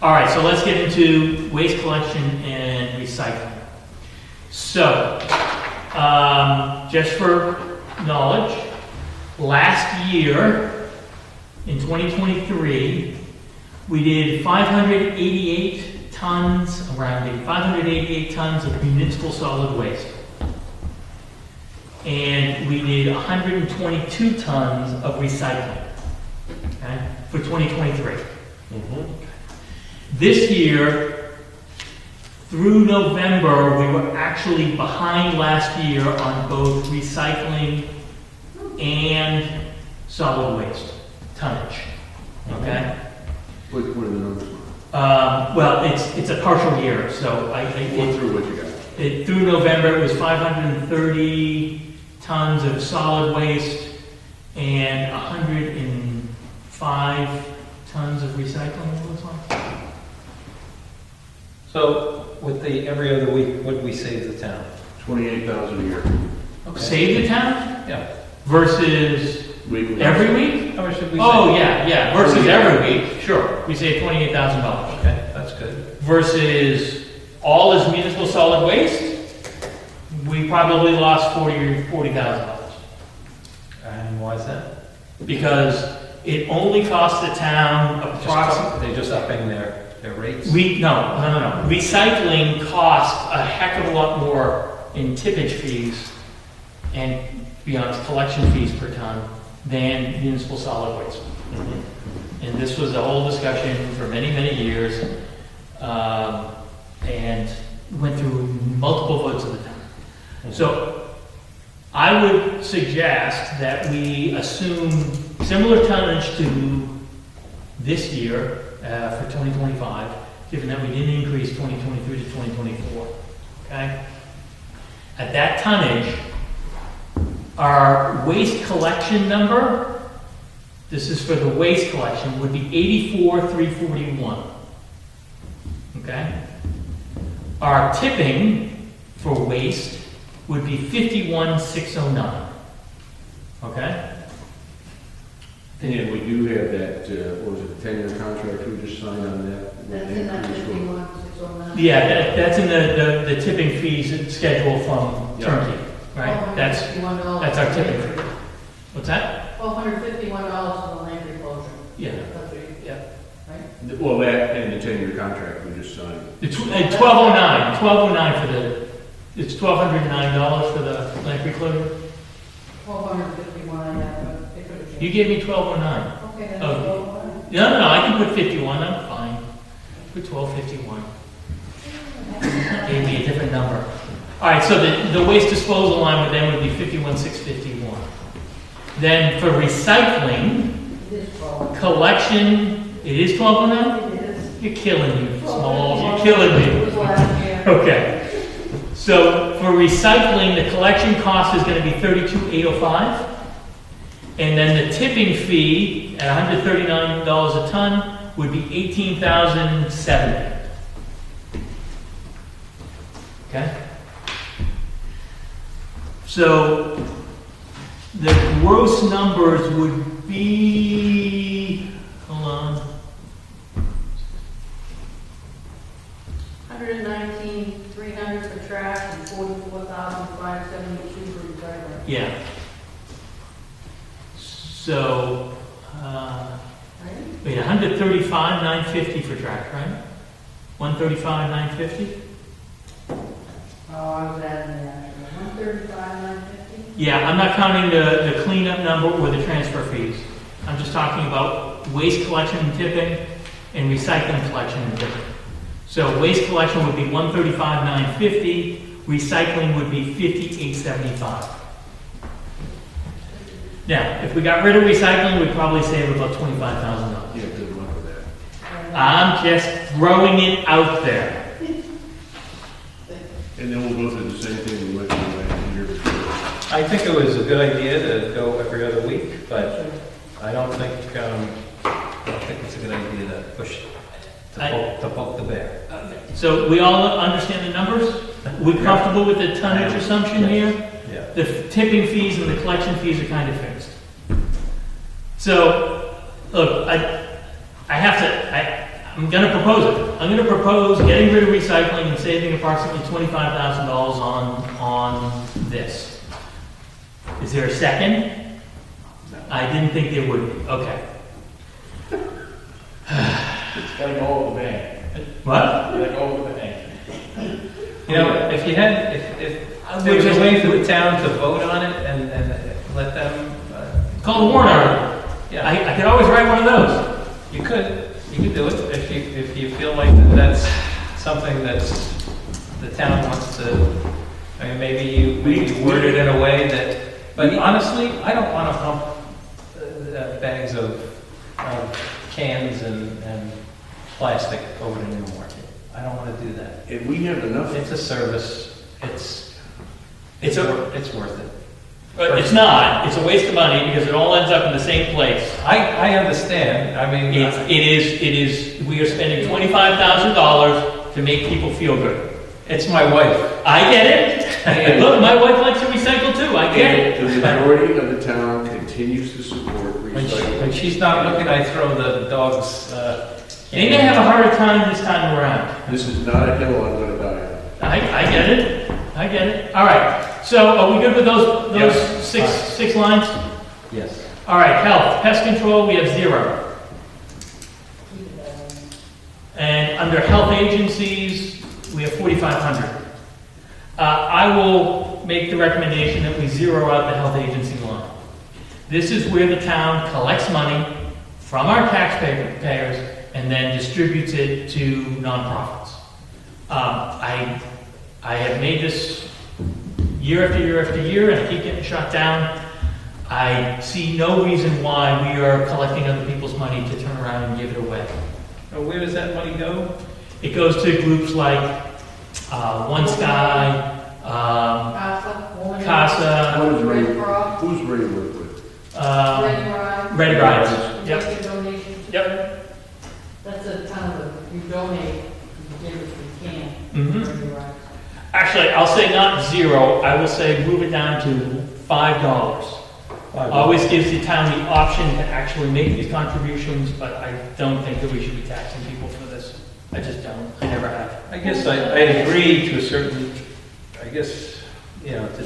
All right, so let's get into waste collection and recycling. So, just for knowledge, last year, in 2023, we did 588 tons, rounding, 588 tons of municipal solid waste. And we did 122 tons of recycling, okay, for 2023. This year, through November, we were actually behind last year on both recycling and solid waste tonnage, okay? What are the numbers? Well, it's a partial year, so Go through what you got. through November, it was 530 tons of solid waste and 105 tons of recycling, it looks like. So with the every other week, what do we save the town? 28,000 a year. Save the town Yeah. versus Weekly. every week? How much did we save? Oh, yeah, versus every week, sure. We save $28,000. Okay, that's good. Versus all is municipal solid waste, we probably lost $40,000. And why is that? Because it only costs the town approximately. They're just upping their rates? No. Recycling costs a heck of a lot more in tippage fees and, to be honest, collection fees per ton than municipal solid waste. And this was a whole discussion for many, many years, and went through multiple votes of the town. So I would suggest that we assume similar tonnage to this year for 2025, given that we didn't increase 2023 to 2024, okay? At that tonnage, our waste collection number this is for the waste collection, would be 84,341. Okay? Our tipping for waste would be 51,609. Okay? And we do have that, what was it, 10-year contract we just signed on that? That's in that 51,609. Yeah, that's in the tipping fees schedule from Yeah. Turnkey, right? That's $1,251 that's our tipping fee. What's that? $1,251 for the land reclosure. Yeah. That's what you- Yeah. Right? Well, that and the 10-year contract we just signed. It's 1209 for the, it's $1,209 for the land reclosure? 1,251, I have, but they could have changed. You gave me 1209. Okay, then Oh. 12,100. No, I can put 51, I'm fine. Put 1251. Gave me a different number. All right, so the waste disposal line would then would be 51,651. Then for recycling, It is 12. collection, it is 1209? It is. You're killing me, Smalls, you're killing It me. was last year. Okay. So for recycling, the collection cost is going to be 32,805. And then the tipping fee at $139 a ton would be 18,070. Okay? So the gross numbers would be, hold on, 119,300 for trash and 44,572 for recycling. yeah. So, Right? wait, 135,950 for trash, right? 135,950? Oh, I was adding the actual. 135,950? Yeah, I'm not counting the cleanup number or the transfer fees. I'm just talking about waste collection and tipping and recycling collection and tipping. So waste collection would be 135,950, recycling would be 5875. Now, if we got rid of recycling, we'd probably save about $25,000. Yeah, good luck with that. I'm just throwing it out there. And then we'll go through the same thing we went through last year. I think it was a good idea to go every other week, but I don't think it's a good idea to push, to poke the bear. So we all understand the numbers? We comfortable with the tonnage assumption here? Yeah. The tipping fees and the collection fees are kind of fixed. So, look, I'm gonna propose it. I'm gonna propose getting rid of recycling and saving approximately $25,000 on this. Is there a second? I didn't think there would be, okay. It's gotta go over the bank. What? Gotta go over the bank. You know, if you had, if there was a way for the town to vote on it and let them, Call the warrant article. yeah, I could always write one of those. you could do it if you feel like that's something that's the town wants to. I mean, maybe you word it in a way that. But honestly, I don't want to pump bags of cans and plastic over to Newmarket. I don't want to do that. And we have enough. It's a service. It's worth it. But it's not. It's a waste of money because it all ends up in the same place. I understand. I mean, It is, we are spending $25,000 to make people feel good. it's my wife. I get it. Look, my wife likes to recycle too. I get it. The majority of the town continues to support When recycling. she's not looking, I throw the dogs. They may have a harder time this time around. This is not a hill I'm gonna die on. I get it. I get it. All right. So are we good with those Yeah. six lines? Yes. All right. Health, pest control, we have 0. And under health agencies, we have 4,500. I will make the recommendation that we zero out the health agency line. This is where the town collects money from our taxpayers and then distributes it to nonprofits. I have made this year after year after year, and I keep getting shut down. I see no reason why we are collecting other people's money to turn around and give it away. Where does that money go? It goes to groups like One Sky, CASA. Women- CASA, What is Red Ray, Cross. who's Ray work with? Red Ride. Ready rides. Yep. Take a donation. Yep. That's a ton of, you donate, you give if you can. Mhm. Ready rides. Actually, I'll say not zero, I will say move it down to $5. Always gives the town the option to actually make these contributions, but I don't think that we should be taxing people for this. I just don't, I never have. I guess I agree to a certain, I guess, you know, to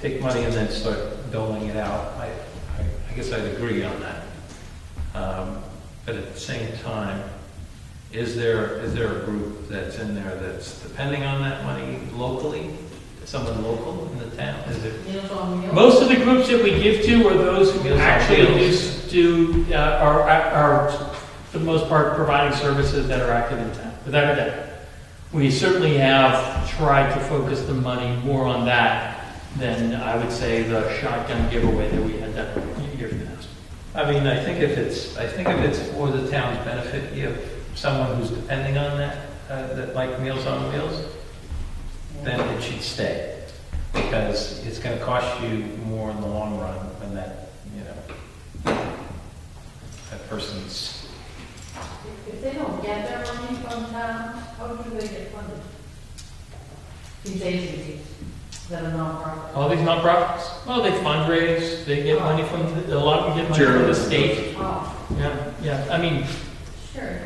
take money and then start doling it out. I guess I'd agree on that. But at the same time, is there a group that's in there that's depending on that money locally? Someone local in the town? Is it? Meals on Wheels. Most of the groups that we give to are those who Meals on actually Wheels. are, for the most part, providing services that are active in town, without a doubt. We certainly have tried to focus the money more on that than, I would say, the shotgun giveaway that we had done years past. I mean, I think if it's for the town's benefit, you have someone who's depending on that, that like Meals on Wheels, then it should stay. Because it's gonna cost you more in the long run when that, you know, that person's, If they don't get their money from town, how do they get funded? These agencies that are nonprofit. All these nonprofits, well, they fundraise, they get money from, a lot of them get money from the state. Oh, Yeah, I mean, sure.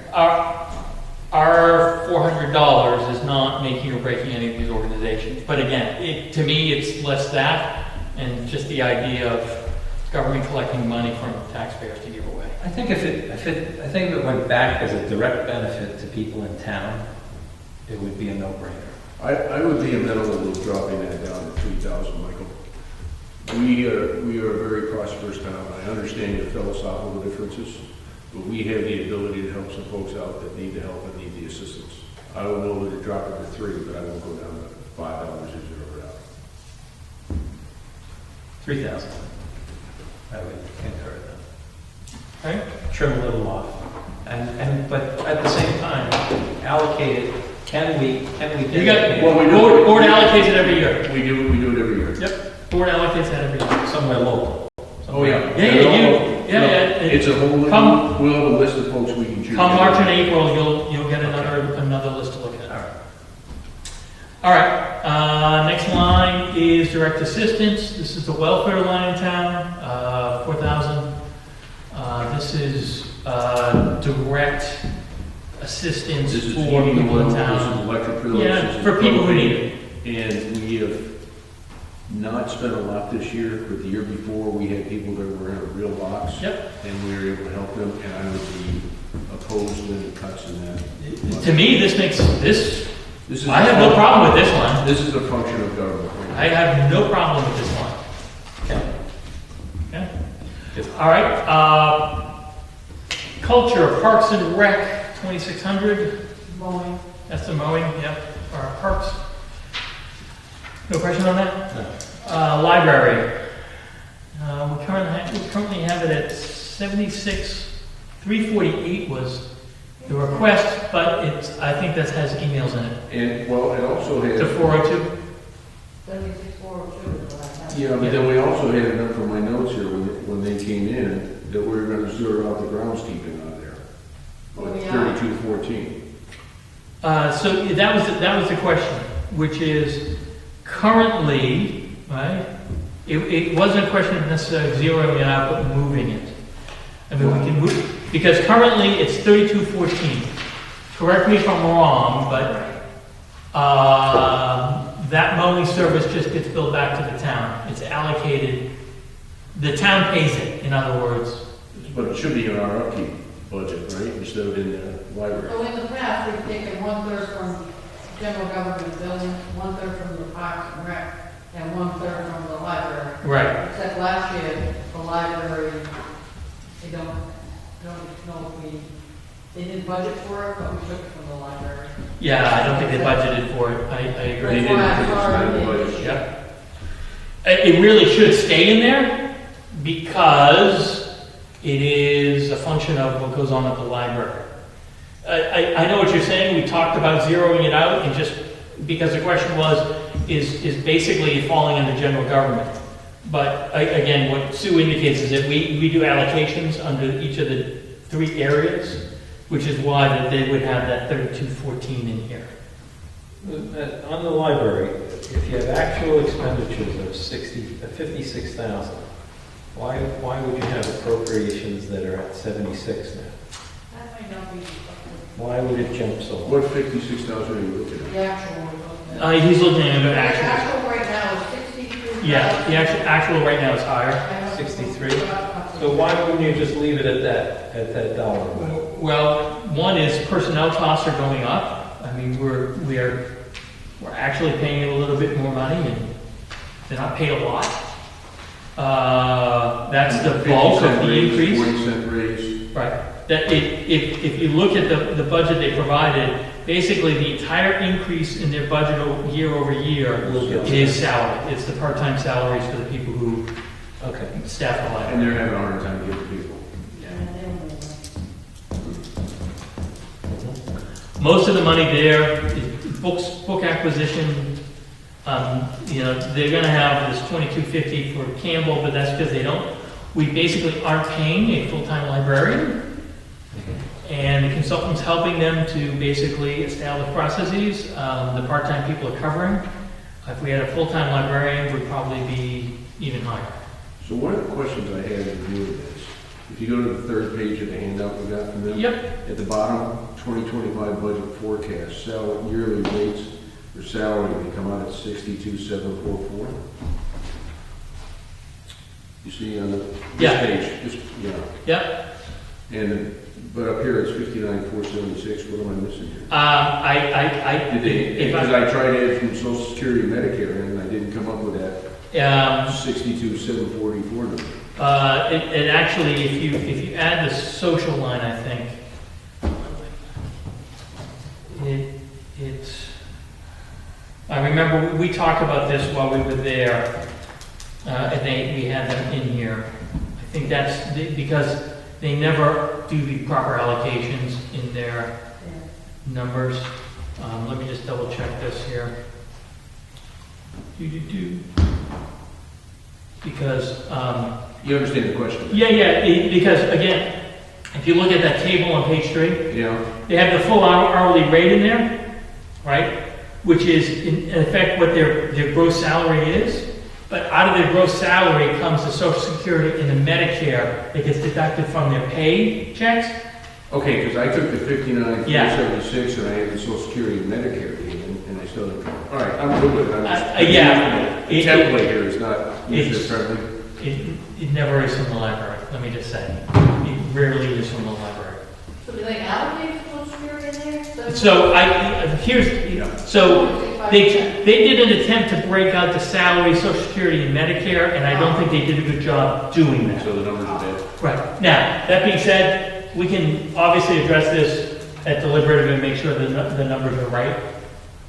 our $400 is not making or breaking any of these organizations. But again, to me, it's less that and just the idea of government collecting money from taxpayers to give away. I think if it went back as a direct benefit to people in town, it would be a no-brainer. I would be amenable to dropping that down to 3,000, Michael. We are a very prosperous town. I understand your philosophical differences, but we have the ability to help some folks out that need the help and need the assistance. I would know to drop it to 3, but I won't go down to $5 or zero it out. 3,000. I would concur that. Right? Trim a little off. But at the same time, allocate it. Can we You got, Well, we do- board allocates it every year. We do it every year. Yep, board allocates that every year. somewhere local? Oh, yeah. Yeah. It's a whole, Come- we'll have a list of folks we can choose. Come March and April, you'll get another list to look at. All right, next line is direct assistance. This is the welfare line in town, 4,000. This is direct assistance This is for heating people in oil, this town. is electric bills. Yeah, this is for people who propane. need it. And we have not spent a lot this year, but the year before, we had people that were in a real box. Yep. And we were able to help them, and I would be opposed to any cuts in that. To me, this makes this. This is I have no problem with this one. This is a function of government. I have no problem with this one. Okay. All right. Culture, Parks and Rec, 2,600. Mowing. That's the mowing, yep, for our parks. No question on that? No. Library. We currently have it at 76, 348 was the request, but I think that has emails in it. And, well, it also had. To 402? 76,402 is what I have. Yeah, but then we also had enough from my notes here when they came in, that we were gonna zero out the groundskeeping on there. Oh, Like yeah. 3214. So that was the question, which is currently, right? It wasn't a question of necessarily zeroing it out, but moving it. I mean, we can move, because currently it's 3214. Correct me if I'm wrong, but that mowing service just gets billed back to the town. It's allocated, the town pays it, in other words. But it should be in our upkeep budget, right, instead of in the library. So in the past, we've taken 1/3 from general government buildings, 1/3 from the Parks and Rec, and 1/3 from the library. Right. Except last year, the library, they don't know if they didn't budget for it, but we took it from the library. Yeah, I don't think they budgeted for it. I agree. They didn't think it was in the budget. Yep. It really should stay in there because it is a function of what goes on at the library. I know what you're saying. We talked about zeroing it out and just because the question was, is basically falling under general government. But again, what Sue indicates is that we do allocations under each of the 3 areas, which is why that they would have that 3214 in here. On the library, if you have actual expenditures of 56,000, why would you have appropriations that are at 76 now? That might not be Why would it jump so much? What 56,000 are you looking at? the actual. He's looking at the The actual. actual right now is 63. Yeah, the actual right now is higher. 63? So why wouldn't you just leave it at that dollar amount? Well, one is personnel costs are going up. I mean, we're actually paying a little bit more money, and they're not paid a lot. That's the bulk of the increase. 40-cent raise. Right. That if you look at the budget they provided, basically the entire increase in their budget year over year is salary. It's the part-time salaries for the people who staff the And library. they're having a hard time getting people. Most of the money there is book acquisition. They're gonna have this $22.50 for Campbell, but that's because we basically aren't paying a full-time librarian. And the consultant's helping them to basically establish processes. The part-time people are covering. If we had a full-time librarian, would probably be even higher. So one of the questions I had in view of this, if you go to the 3rd page of the handout we got from them. Yep. At the bottom, 2025 budget forecast, yearly rates for salary, they come out at 62,744. You see on this Yeah. page, Yep. But up here it's 59,476. What am I missing here? Did they? Because I tried to add from Social Security and Medicare, and I didn't come up with that 62,744 number. It actually, if you add the social line, I think, I remember we talked about this while we were there, and we had them in here. I think that's because they never do the proper allocations in their numbers. Let me just double check this here. Because, You understand the question? because again, if you look at that table on page 3, Yeah. they have the full hourly rate in there, right? Which is in effect what their gross salary is. But out of their gross salary comes the Social Security and the Medicare that gets deducted from their pay checks. Okay, because I took the 59,476 Yeah. and I had the Social Security and Medicare and I still didn't. All right, I'm good with it. I'm just- Yeah. The template here is not user-friendly. It never is from the library, let me just say. It rarely is from the library. So do they allocate Social Security in there? So they did an attempt to break out the salary, Social Security, and Medicare, and I don't think they did a good job doing that. So the numbers are bad. Right. Now, that being said, we can obviously address this at deliberative and make sure the numbers are right.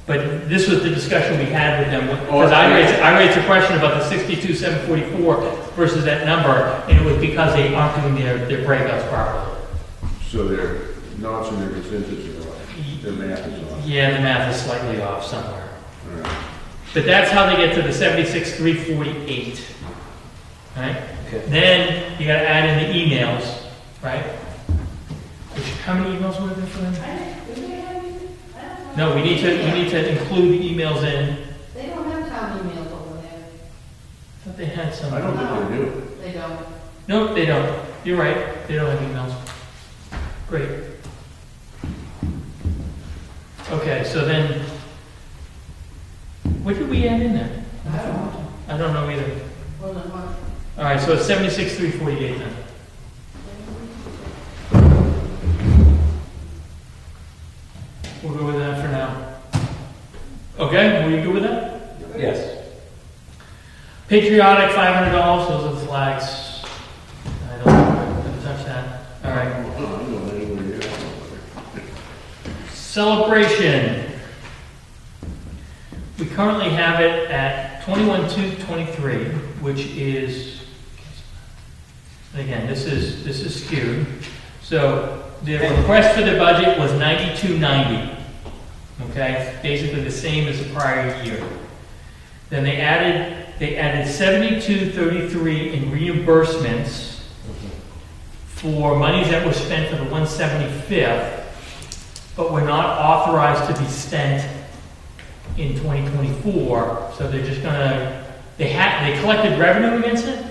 But this was the discussion we had with them, because I raised a question about the 62,744 versus that number, and it was because they aren't doing their breakouts properly. So their knots and their percentages are off. Their math is off. Yeah, the math is slightly off somewhere. All right. But that's how they get to the 76,348. Right? Okay. Then you gotta add in the emails, right? How many emails were there for them? No, we need to include the emails in. They don't have town emails over there. I thought they had some. I don't think they do. They don't. Nope, they don't. You're right. They don't have emails. Great. Okay, so then, what did we add in there? I don't know. I don't know either. Well, then what? All right, so it's 76,348 then. We'll go with that for now. Okay, were you good with that? Yes. Patriotic, $500, those are the flags. I don't touch that. All right. I don't know anywhere near that. Celebration. We currently have it at 21,223, which is, and again, this is skewed. So the request for the budget was 9290. Okay, basically the same as the prior year. Then they added added 7233 in reimbursements for monies that were spent for the 175th, but were not authorized to be spent in 2024. So they're just gonna, they collected revenue against it,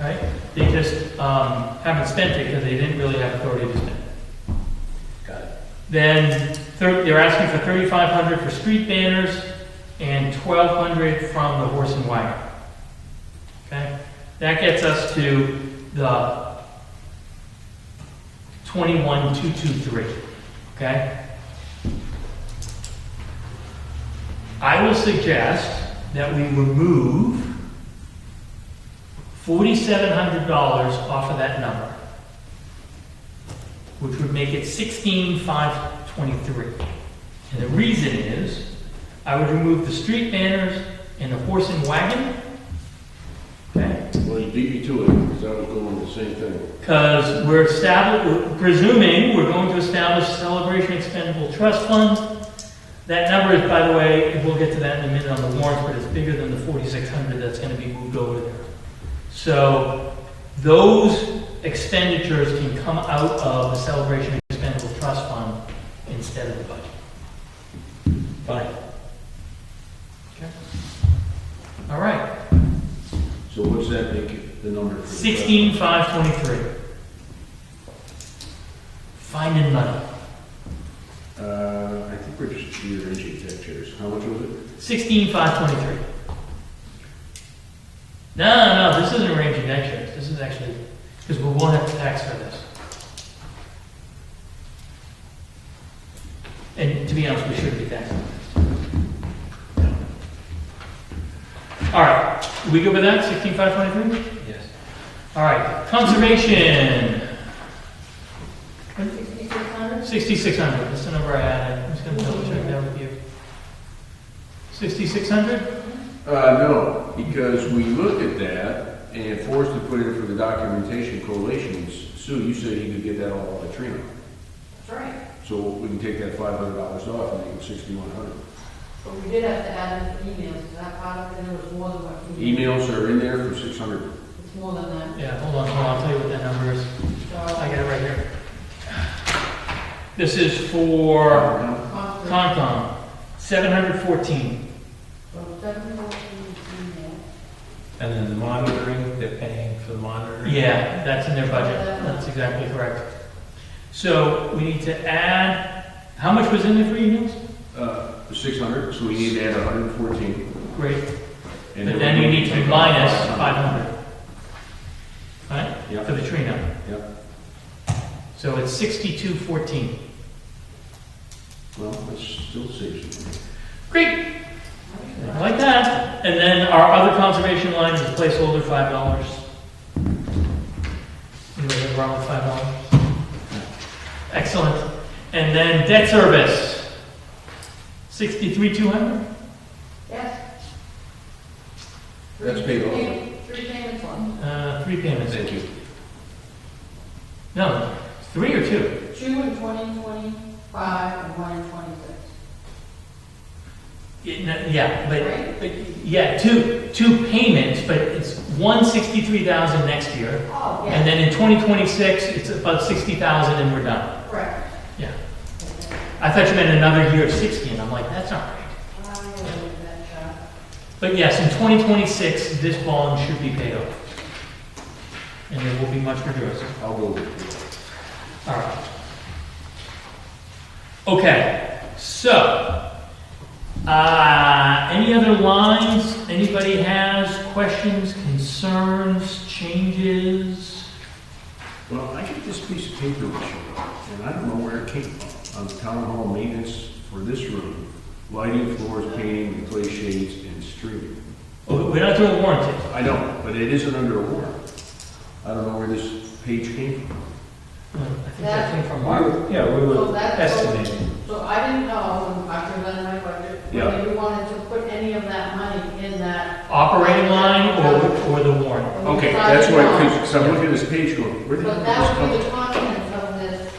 right? They just haven't spent it because they didn't really have authority to spend it. Got it. Then they're asking for 3,500 for street banners and 1,200 from the horse and wagon. Okay, that gets us to the 21,223. Okay, I will suggest that we remove $4,700 off of that number, which would make it 16,523. And the reason is, I would remove the street banners and the horse and wagon, okay? Well, you beat me to it, because I was going the same thing. Because we're presuming we're going to establish a Celebration Expendable Trust Fund. That number is, by the way, we'll get to that in a minute on the warrants, but it's bigger than the 4,600 that's going to be moved over there. So those expenditures can come out of the Celebration Expendable Trust Fund instead of the budget. Fine. Okay. All right. So what's that make it, the number? For 16,523. Finding money. I think we're just rearranging deck chairs. How much was it? 16,523. No, this isn't arranging deck chairs. This is actually, because we won't have to tax for this. And to be honest, we should be taxing this. All right, we good with that, 16,523? Yes. All right, conservation, 6,600? 6,600, that's the number I added. I'm just gonna double check that with you. 6,600? No, because we looked at that and forced to put in for the documentation collations. Sue, you said you could get that all by Trina. That's right. So we can take that $500 off and make it 6,100. But we did have to add in emails, is that part of it? There was more than what we. Emails are in there for 600. It's more than that. Yeah, hold on, I'll tell you what that number is. So, I got it right here. This is for Concom, 714. So 714 email. And then the monitoring, they're paying for the monitoring? Yeah, that's in their budget. That's exactly correct. So we need to add, how much was in there for emails? 600, so we need to add 114. Great. And But then you need to minus 500. Right? Yep. For the tree number. Yep. So it's 6214. Well, that's still saves you money. Great. I like that. And then our other conservation line is placeholder $5. Anything wrong with $5? Excellent. And then debt service, 63,200. Yes. That's paid off. 3 payments on. 3 payments. Thank you. No, 3 or 2? 2 in 2025 and 1 in 26. Yeah, Right. but yeah, two payments, but it's 163,000 next year, Oh, and yeah, then in 2026 it's about 60,000 and we're done. correct. Yeah. I thought you meant another year of 60, and I'm like, that's not right. I will look at that. But yes, in 2026 this bond should be paid off, and there will be much rejoicing. I'll go with it. All right. Okay, so, any other lines anybody has, questions, concerns, changes? Well, I get this piece of paper this year, and I don't know where it came from. On the town hall maintenance for this room, lighting, floors, painting, replace shades, and streaming. Oh, we're not doing warranty. I know, but it isn't under a warrant. I don't know where this page came from. I think that came from Mark. Yeah, we So were that's, estimating. so I didn't know when I presented my budget, Yeah. whether you wanted to put any of that money in that. Operating line or the warrant? Okay, that's why, because I'm looking at this page going, where did But this that come would be from? the contents of this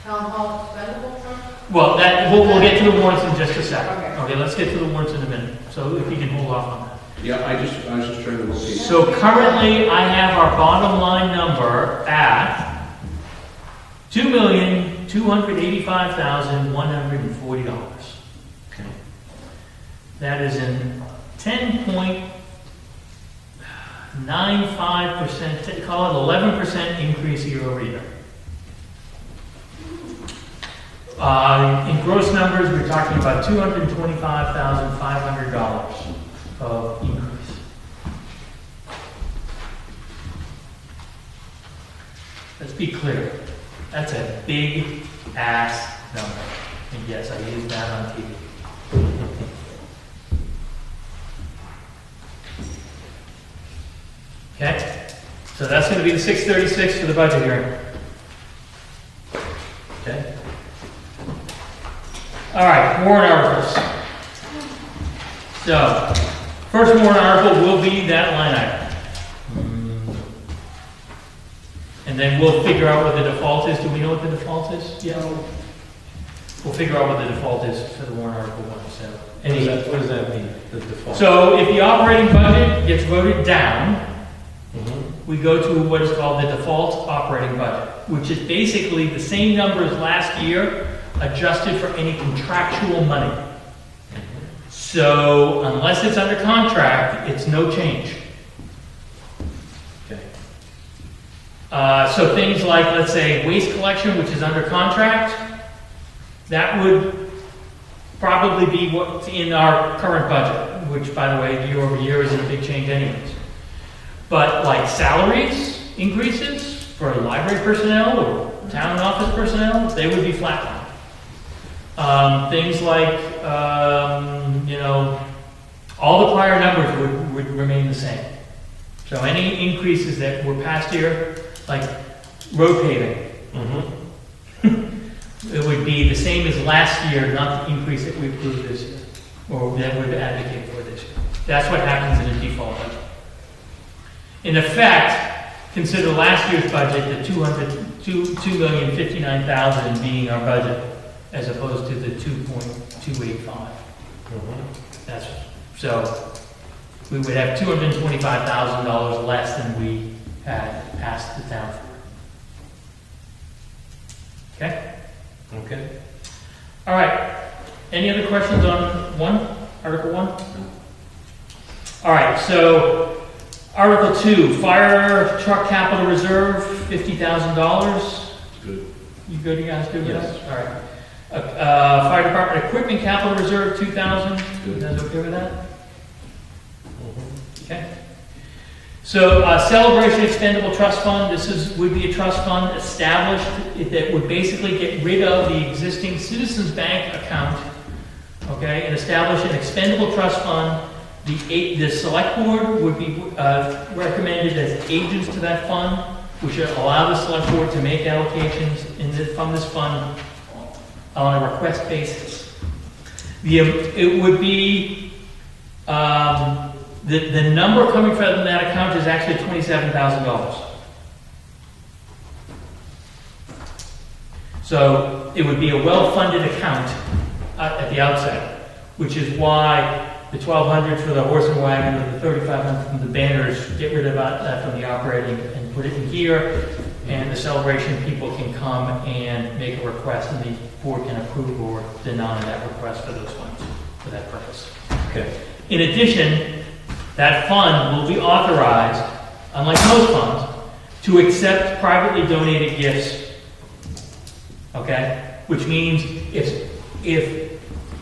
town hall expendable trust? Well, we'll get to the warrants in just a second. Okay. Okay, let's get to the warrants in a minute, so if you can hold off on that. Yeah, I was just trying to locate. So currently, I have our bottom line number at $2,285,140. Okay. That is in 10.95%, call it 11% increase year over year. In gross numbers, we're talking about $225,500 of increase. Let's be clear, that's a big ass number. And yes, I used that on TV. Okay, so that's going to be the 636 for the budget hearing. Okay. All right, warrant articles. So, first warrant article will be that line item. And then we'll figure out what the default is. Do we know what the default is? Yeah. We'll figure out what the default is for the warrant article 1. So, What does that mean, the default? so if the operating budget gets voted down, Mhm. we go to what is called the default operating budget, which is basically the same number as last year, adjusted for any contractual money. So unless it's under contract, it's no change. Okay. So things like, let's say, waste collection, which is under contract, that would probably be what's in our current budget, which, by the way, year over year isn't a big change anyways. But like salaries increases for library personnel or town office personnel, they would be flatlined. Things like, all the prior numbers would remain the same. So any increases that were past year, like road paving, it would be the same as last year, not the increase that we approved this year, or that we've advocated for this year. That's what happens in a default budget. In effect, consider last year's budget, the $2,059,000 being our budget, as opposed to the 2.285. That's, so we would have $225,000 less than we had asked the town for. Okay? Okay. All right. Any other questions on Article 1? All right, so Article 2, fire truck capital reserve, $50,000. Good. You good, you guys good with Yes. that? All right. Fire department equipment capital reserve, $2,000. You guys okay with that? Okay. So celebration expendable trust fund, would be a trust fund established that would basically get rid of the existing Citizens Bank account, okay, and establish an expendable trust fund. The select board would be recommended as agents to that fund, which should allow the select board to make allocations from this fund on a request basis. It would be, the number coming from that account is actually $27,000. So it would be a well-funded account at the outset, which is why the 1,200 for the horse and wagon and the 3,500 from the banners, get rid of that from the operating and put it in here, and the celebration people can come and make a request, and the board can approve or deny that request for those funds, for that purpose. Okay. In addition, that fund will be authorized, unlike most funds, to accept privately donated gifts. Okay? Which means if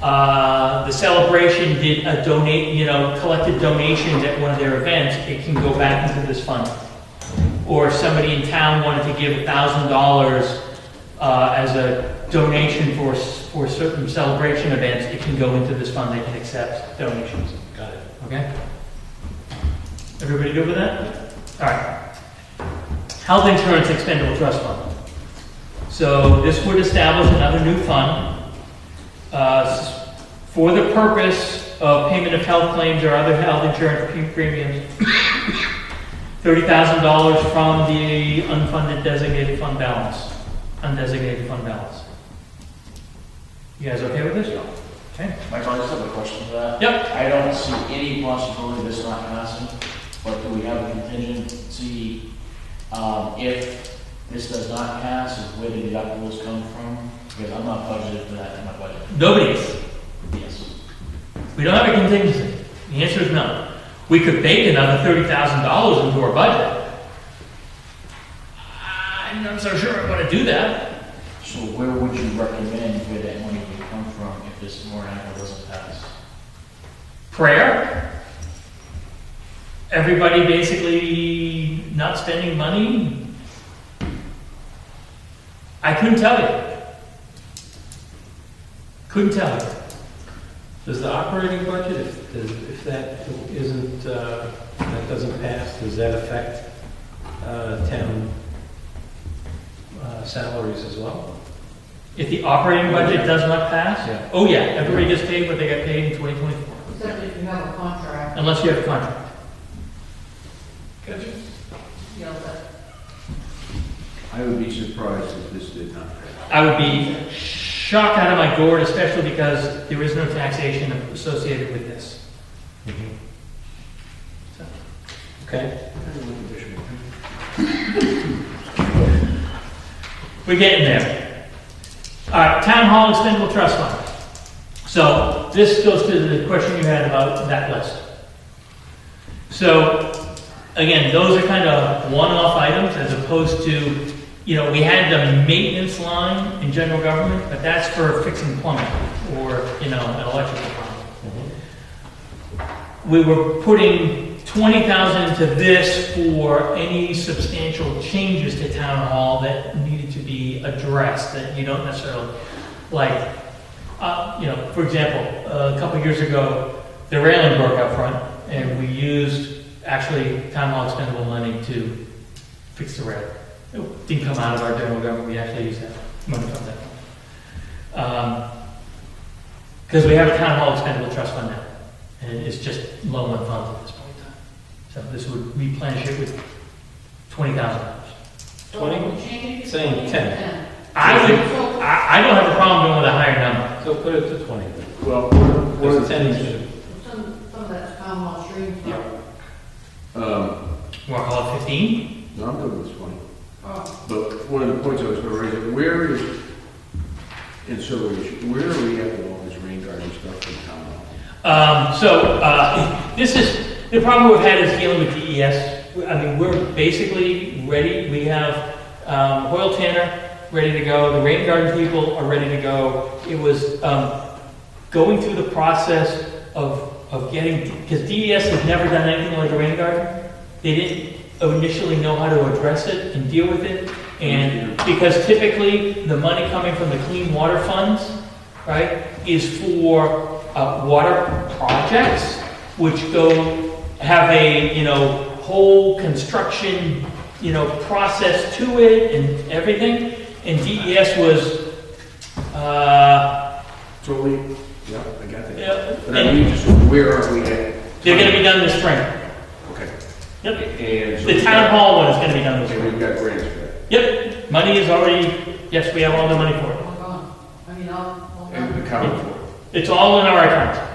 the celebration did collected donations at one of their events, it can go back into this fund. Or if somebody in town wanted to give $1,000 as a donation for certain celebration events, it can go into this fund. They can accept donations. Got it. Okay? Everybody good with that? All right. Health insurance expendable trust fund. So this would establish another new fund for the purpose of payment of health claims or other health insurance premiums. $30,000 from the undesignated fund balance. You guys okay with this? Michael, I just have a question for that. Yep. I don't see any possibility of this not passing, but do we have a contingency, if this does not pass, is where the deductibles come from? Because I'm not budgeted for that in my budget. Nobody's. Yes. We don't have a contingency. The answer is no. We could bake another $30,000 into our budget. I'm not so sure I want to do that. So where would you recommend where that money would come from if this warrant article doesn't pass? Prayer. Everybody basically not spending money. I couldn't tell you. Couldn't tell you. Does the operating budget, if that isn't, that doesn't pass, does that affect town salaries as well? If the operating budget does not pass? Yeah. Oh yeah, everybody gets paid what they got paid in 2024. Except if you have a contract, Unless you have a contract. you know, that, I would be surprised if this did not pass. I would be shocked out of my gourd, especially because there is no taxation associated with this. Okay. We're getting there. All right, Town Hall Expendable Trust Fund. So this goes to the question you had about that list. So again, those are kind of one-off items as opposed to, you know, we had the maintenance line in general government, but that's for fixing plumbing or, you know, an electrical problem. We were putting 20,000 into this for any substantial changes to town hall that needed to be addressed, that you don't necessarily, like, you know, for example, a couple years ago, the railing broke out front, and we used actually town hall expendable money to fix the railing. It didn't come out of our general government, we actually used that money from that. Because we have a town hall expendable trust fund now, and it's just low on funds at this point in time. So this would replenish it with $20,000. so 20? we change it to Saying 20 10. to 10. I don't have a problem going with a higher number. So put it to 20. Well, Because 10 is, Some of that's town hall stream. Yeah. um, Want to call it 15? no, I'm good with 20. Oh, But one of the points I was going to raise, where is, in several issues, where are we at with all this rain garden stuff in town hall? This is, the problem we've had is dealing with DES. I mean, we're basically ready. We have Hoyle Tanner ready to go. The rain garden people are ready to go. It was going through the process of getting, because DES has never done anything like a rain garden. They didn't initially know how to address it and deal with it. And because typically the money coming from the clean water funds, right, is for water projects, which go have a, you know, whole construction, you know, process to it and everything. And DES was, Totally, yeah, I got that. yeah, But I mean, just where are we at? they're going to be done this spring. Okay. Yep. And so The town hall one is going to be done this and spring. we've got grants for that. Yep. Money is already, yes, we have all the money for it. all gone. I mean, all And done. accounted for. It's all in our account.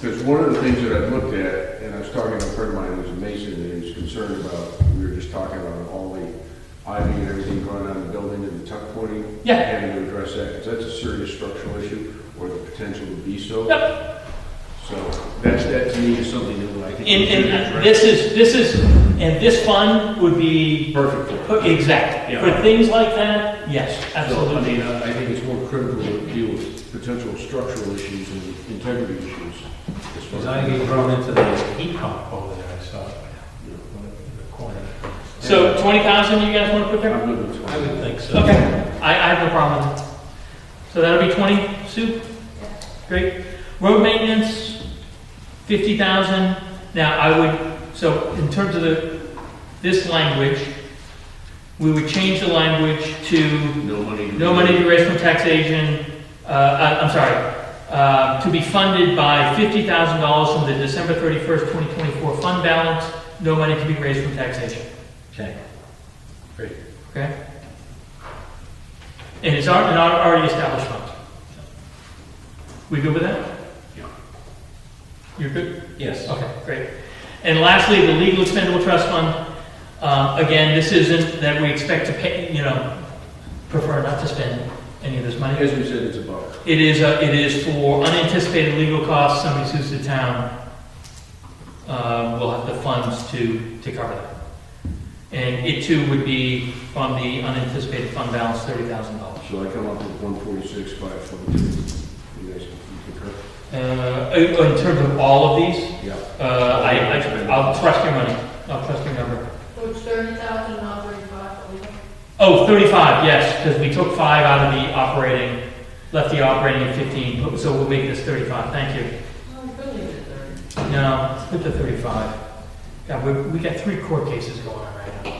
Because one of the things that I've looked at, and I was talking to a friend of mine who's a mason, and he's concerned about, we were just talking about all the ivy and everything going on in the building and the tuck pointing. Yeah. Having to address that, because that's a serious structural issue, or the potential to be so. Yep. So that to me is something that I think. we should And address. and this fund would be, Perfect for it. exactly, Yeah. for things like that, yes, So, I absolutely. mean, I think it's more critical to deal with potential structural issues and integrity issues. as far because as- I get thrown into the heat pump over there, I saw in the corner. So 20,000 you guys want to put there? I'm good with I 20. would think so. Okay, I have no problem with it. So that'll be 20, Sue? Great. Road maintenance, 50,000. Now, I would, so in terms of this language, we would change the language to No money. no money to be raised from taxation, I'm sorry, to be funded by $50,000 from the December 31st, 2024 fund balance, no money to be raised from taxation. Okay. Great. Okay? And it's already established funds. We good with that? Yeah. You're good? Yes. Okay, great. And lastly, the legal expendable trust fund. Again, this isn't that we expect to pay, prefer not to spend any of this money. As we said, it's a buffer. It is for unanticipated legal costs, somebody sues the town, we'll have the funds to cover that. And it too would be from the unanticipated fund balance, $30,000. So I come up with 146,542. You guys concur? In terms of all of these, Yeah. I'll trust your money, I'll trust your number. So it's 30,000, not 35, illegal? Oh, 35, yes, because we took 5 out of the operating, left the operating at 15, so we'll make this 35, thank you. Well, we could leave it at 30. No, let's put the 35. Yeah, we got 3 court cases going on right now.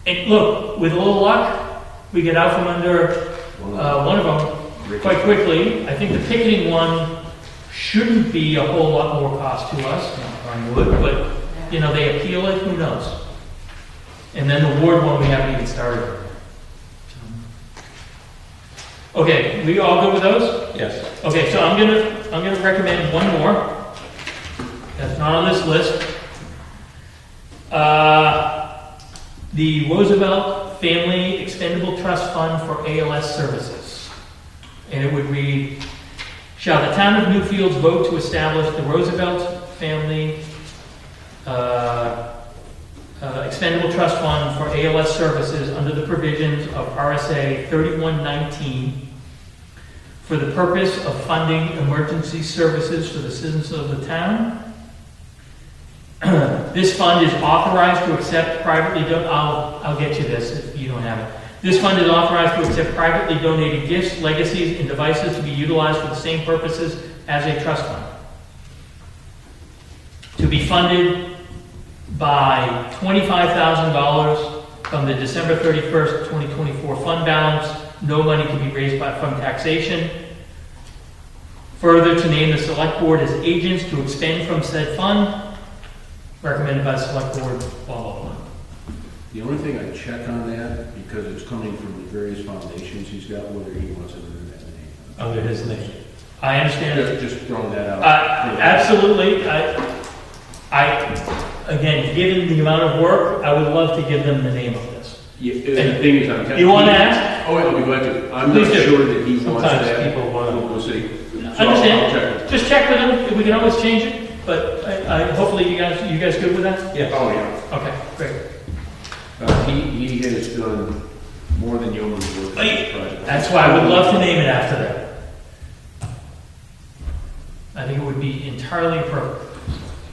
And look, with a little luck, we get out from under one of them quite quickly. I think the picketing one shouldn't be a whole lot more cost to us, knock on wood, but, they appeal it, who knows? And then the ward one, we haven't even started. Okay, we all good with those? Yes. Okay, so I'm gonna recommend one more. That's not on this list. The Roosevelt Family Expendable Trust Fund for ALS Services. And it would read, shall the town of Newfields vote to establish the Roosevelt Family Expendable Trust Fund for ALS Services under the provisions of RSA 3119 for the purpose of funding emergency services for the citizens of the town. This fund is authorized to accept privately I'll get you this if you don't have it. This fund is authorized to accept privately donated gifts, legacies, and devices to be utilized for the same purposes as a trust fund. To be funded by $25,000 from the December 31st, 2024 fund balance. No money can be raised from taxation. Further, to name the select board as agents to expend from said fund. Recommended by the select board, blah, blah, blah. The only thing I check on that, because it's coming from the various foundations he's got, whether he wants it under that name. Under his name. I understand it. Just throwing that out. Absolutely. Again, given the amount of work, I would love to give them the name of this. Yeah, and the thing is, I'm telling You want to ask? Oh, I'll be glad to. I'm Please not do. sure that he wants Sometimes that. people want to- We'll see. So Understand. I'll check. Just check with them. We can always change it, but hopefully you guys good with that? Yes. Oh, yeah. Okay, great. He has done more than yeoman's work on this project. That's why I would love to name it after that. I think it would be entirely appropriate.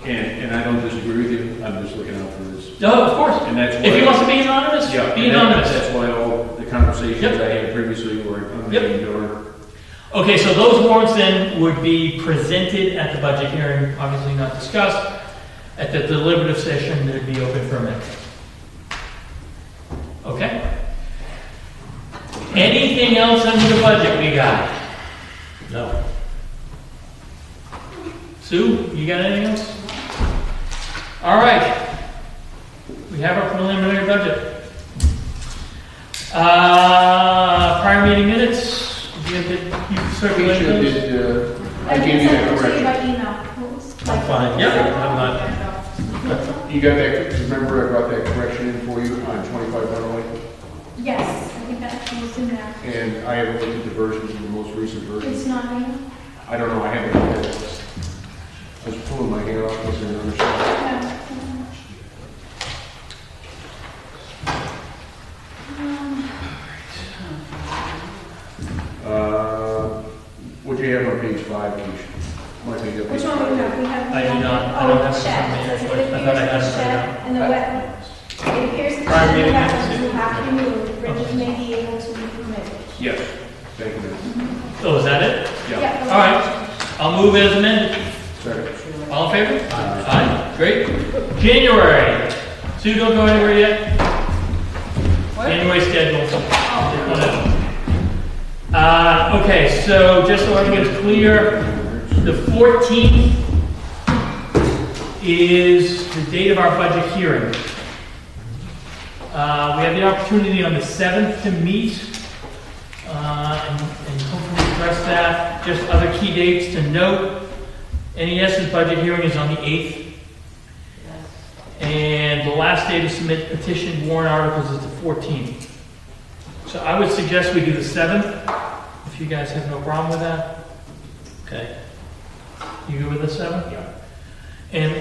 And I don't disagree with you, I'm just looking out for this. No, of course. And that's why. If he wants to be anonymous, Yeah, be and anonymous. that's why all the conversations Yep. I had previously were under Yep. the door. Okay, so those warrants then would be presented at the budget hearing, obviously not discussed. At the deliberative session, they'd be open for amendment. Okay? Anything else under the budget we got? No. Sue, you got anything else? All right. We have our preliminary budget. Prior meeting minutes. You circulated those? I gave you that correction. by email. I'm fine. Yep. I'm not. You got that, remember I brought that correction in for you on 25 Runaway? Yes, I think that was in there. And I haven't looked at the versions of the most recent version. It's not there? I don't know, I haven't looked at it. I was pulling my hair out, was in another shot. What do you have on page 5, Keisha? Might be up Which page one five. we have? We have. I do not. I Oh, don't the have shed. something It there. says I it thought I appears had the it shed right and the wetlands. It appears the Prior shed and the meeting wetlands minutes. will have to be moved. Bridges may be able to be permitted. Yes, thank you. ma'am. Oh, is that it? Yeah. All right. I'll move as amended. Second. All in favor? Aye. Great. January. Sue, don't go anywhere yet. January schedule. Okay, so just so everything is clear, the 14th is the date of our budget hearing. We have the opportunity on the 7th to meet and hopefully addressed that. Just other key dates to note. NES's budget hearing is on the 8th. And the last day to submit petition warrant articles is the 14th. So I would suggest we do the 7th, if you guys have no problem with that. Okay. You good with the 7th? Yeah. And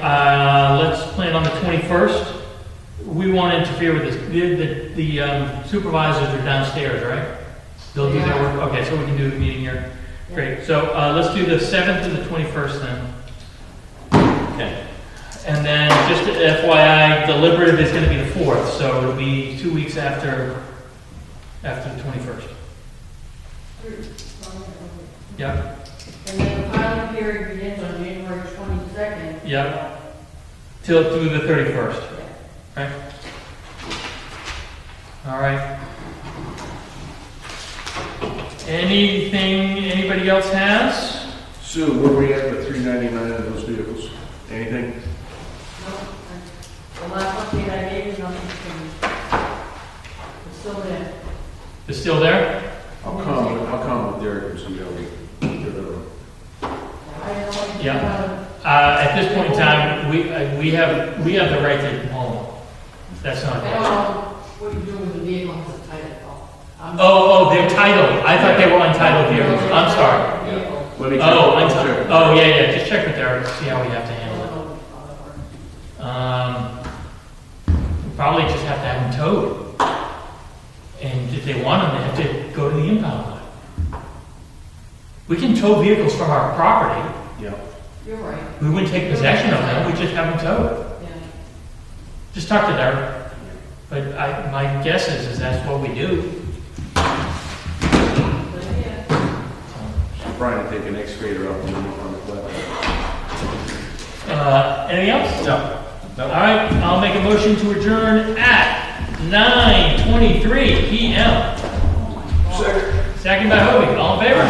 let's plan on the 21st. We won't interfere with this. The supervisors are downstairs, right? They'll do their work. Okay, so we can do the meeting here. Great. So let's do the 7th and the 21st then. Okay. And then just FYI, deliberative is going to be the 4th, so it'll be 2 weeks after the 21st. Yep. And then the final period begins on January 22nd. Yep. Till through the 31st. Right? All right. Anything anybody else has? Sue, where we at with 399 of those vehicles? Anything? The last update I gave you, nothing's changed. It's still there. It's still there? I'll come with Derek and see how we get it. I don't know. Yeah. At this point in time, we have the right to home. That's not a I don't question. know what you do with the vehicle as a title. Oh, they're titled. I thought they were untitled vehicles. I'm sorry. Let me check. Oh, I'll check. oh, yeah. Just check with Derek, see how we have to handle it. We probably just have to have them towed. And if they want them, they have to go to the impound lot. We can tow vehicles from our property. Yeah. You're right. We wouldn't take possession of them, we just have them towed. Yeah. Just talk to Derek. But my guess is that's what we do. But yeah. Brian, take an excavator up and then on the flat. Anything else? No. All right, I'll make a motion to adjourn at 9:23 p.m. Second. Second by Hobie, all in favor?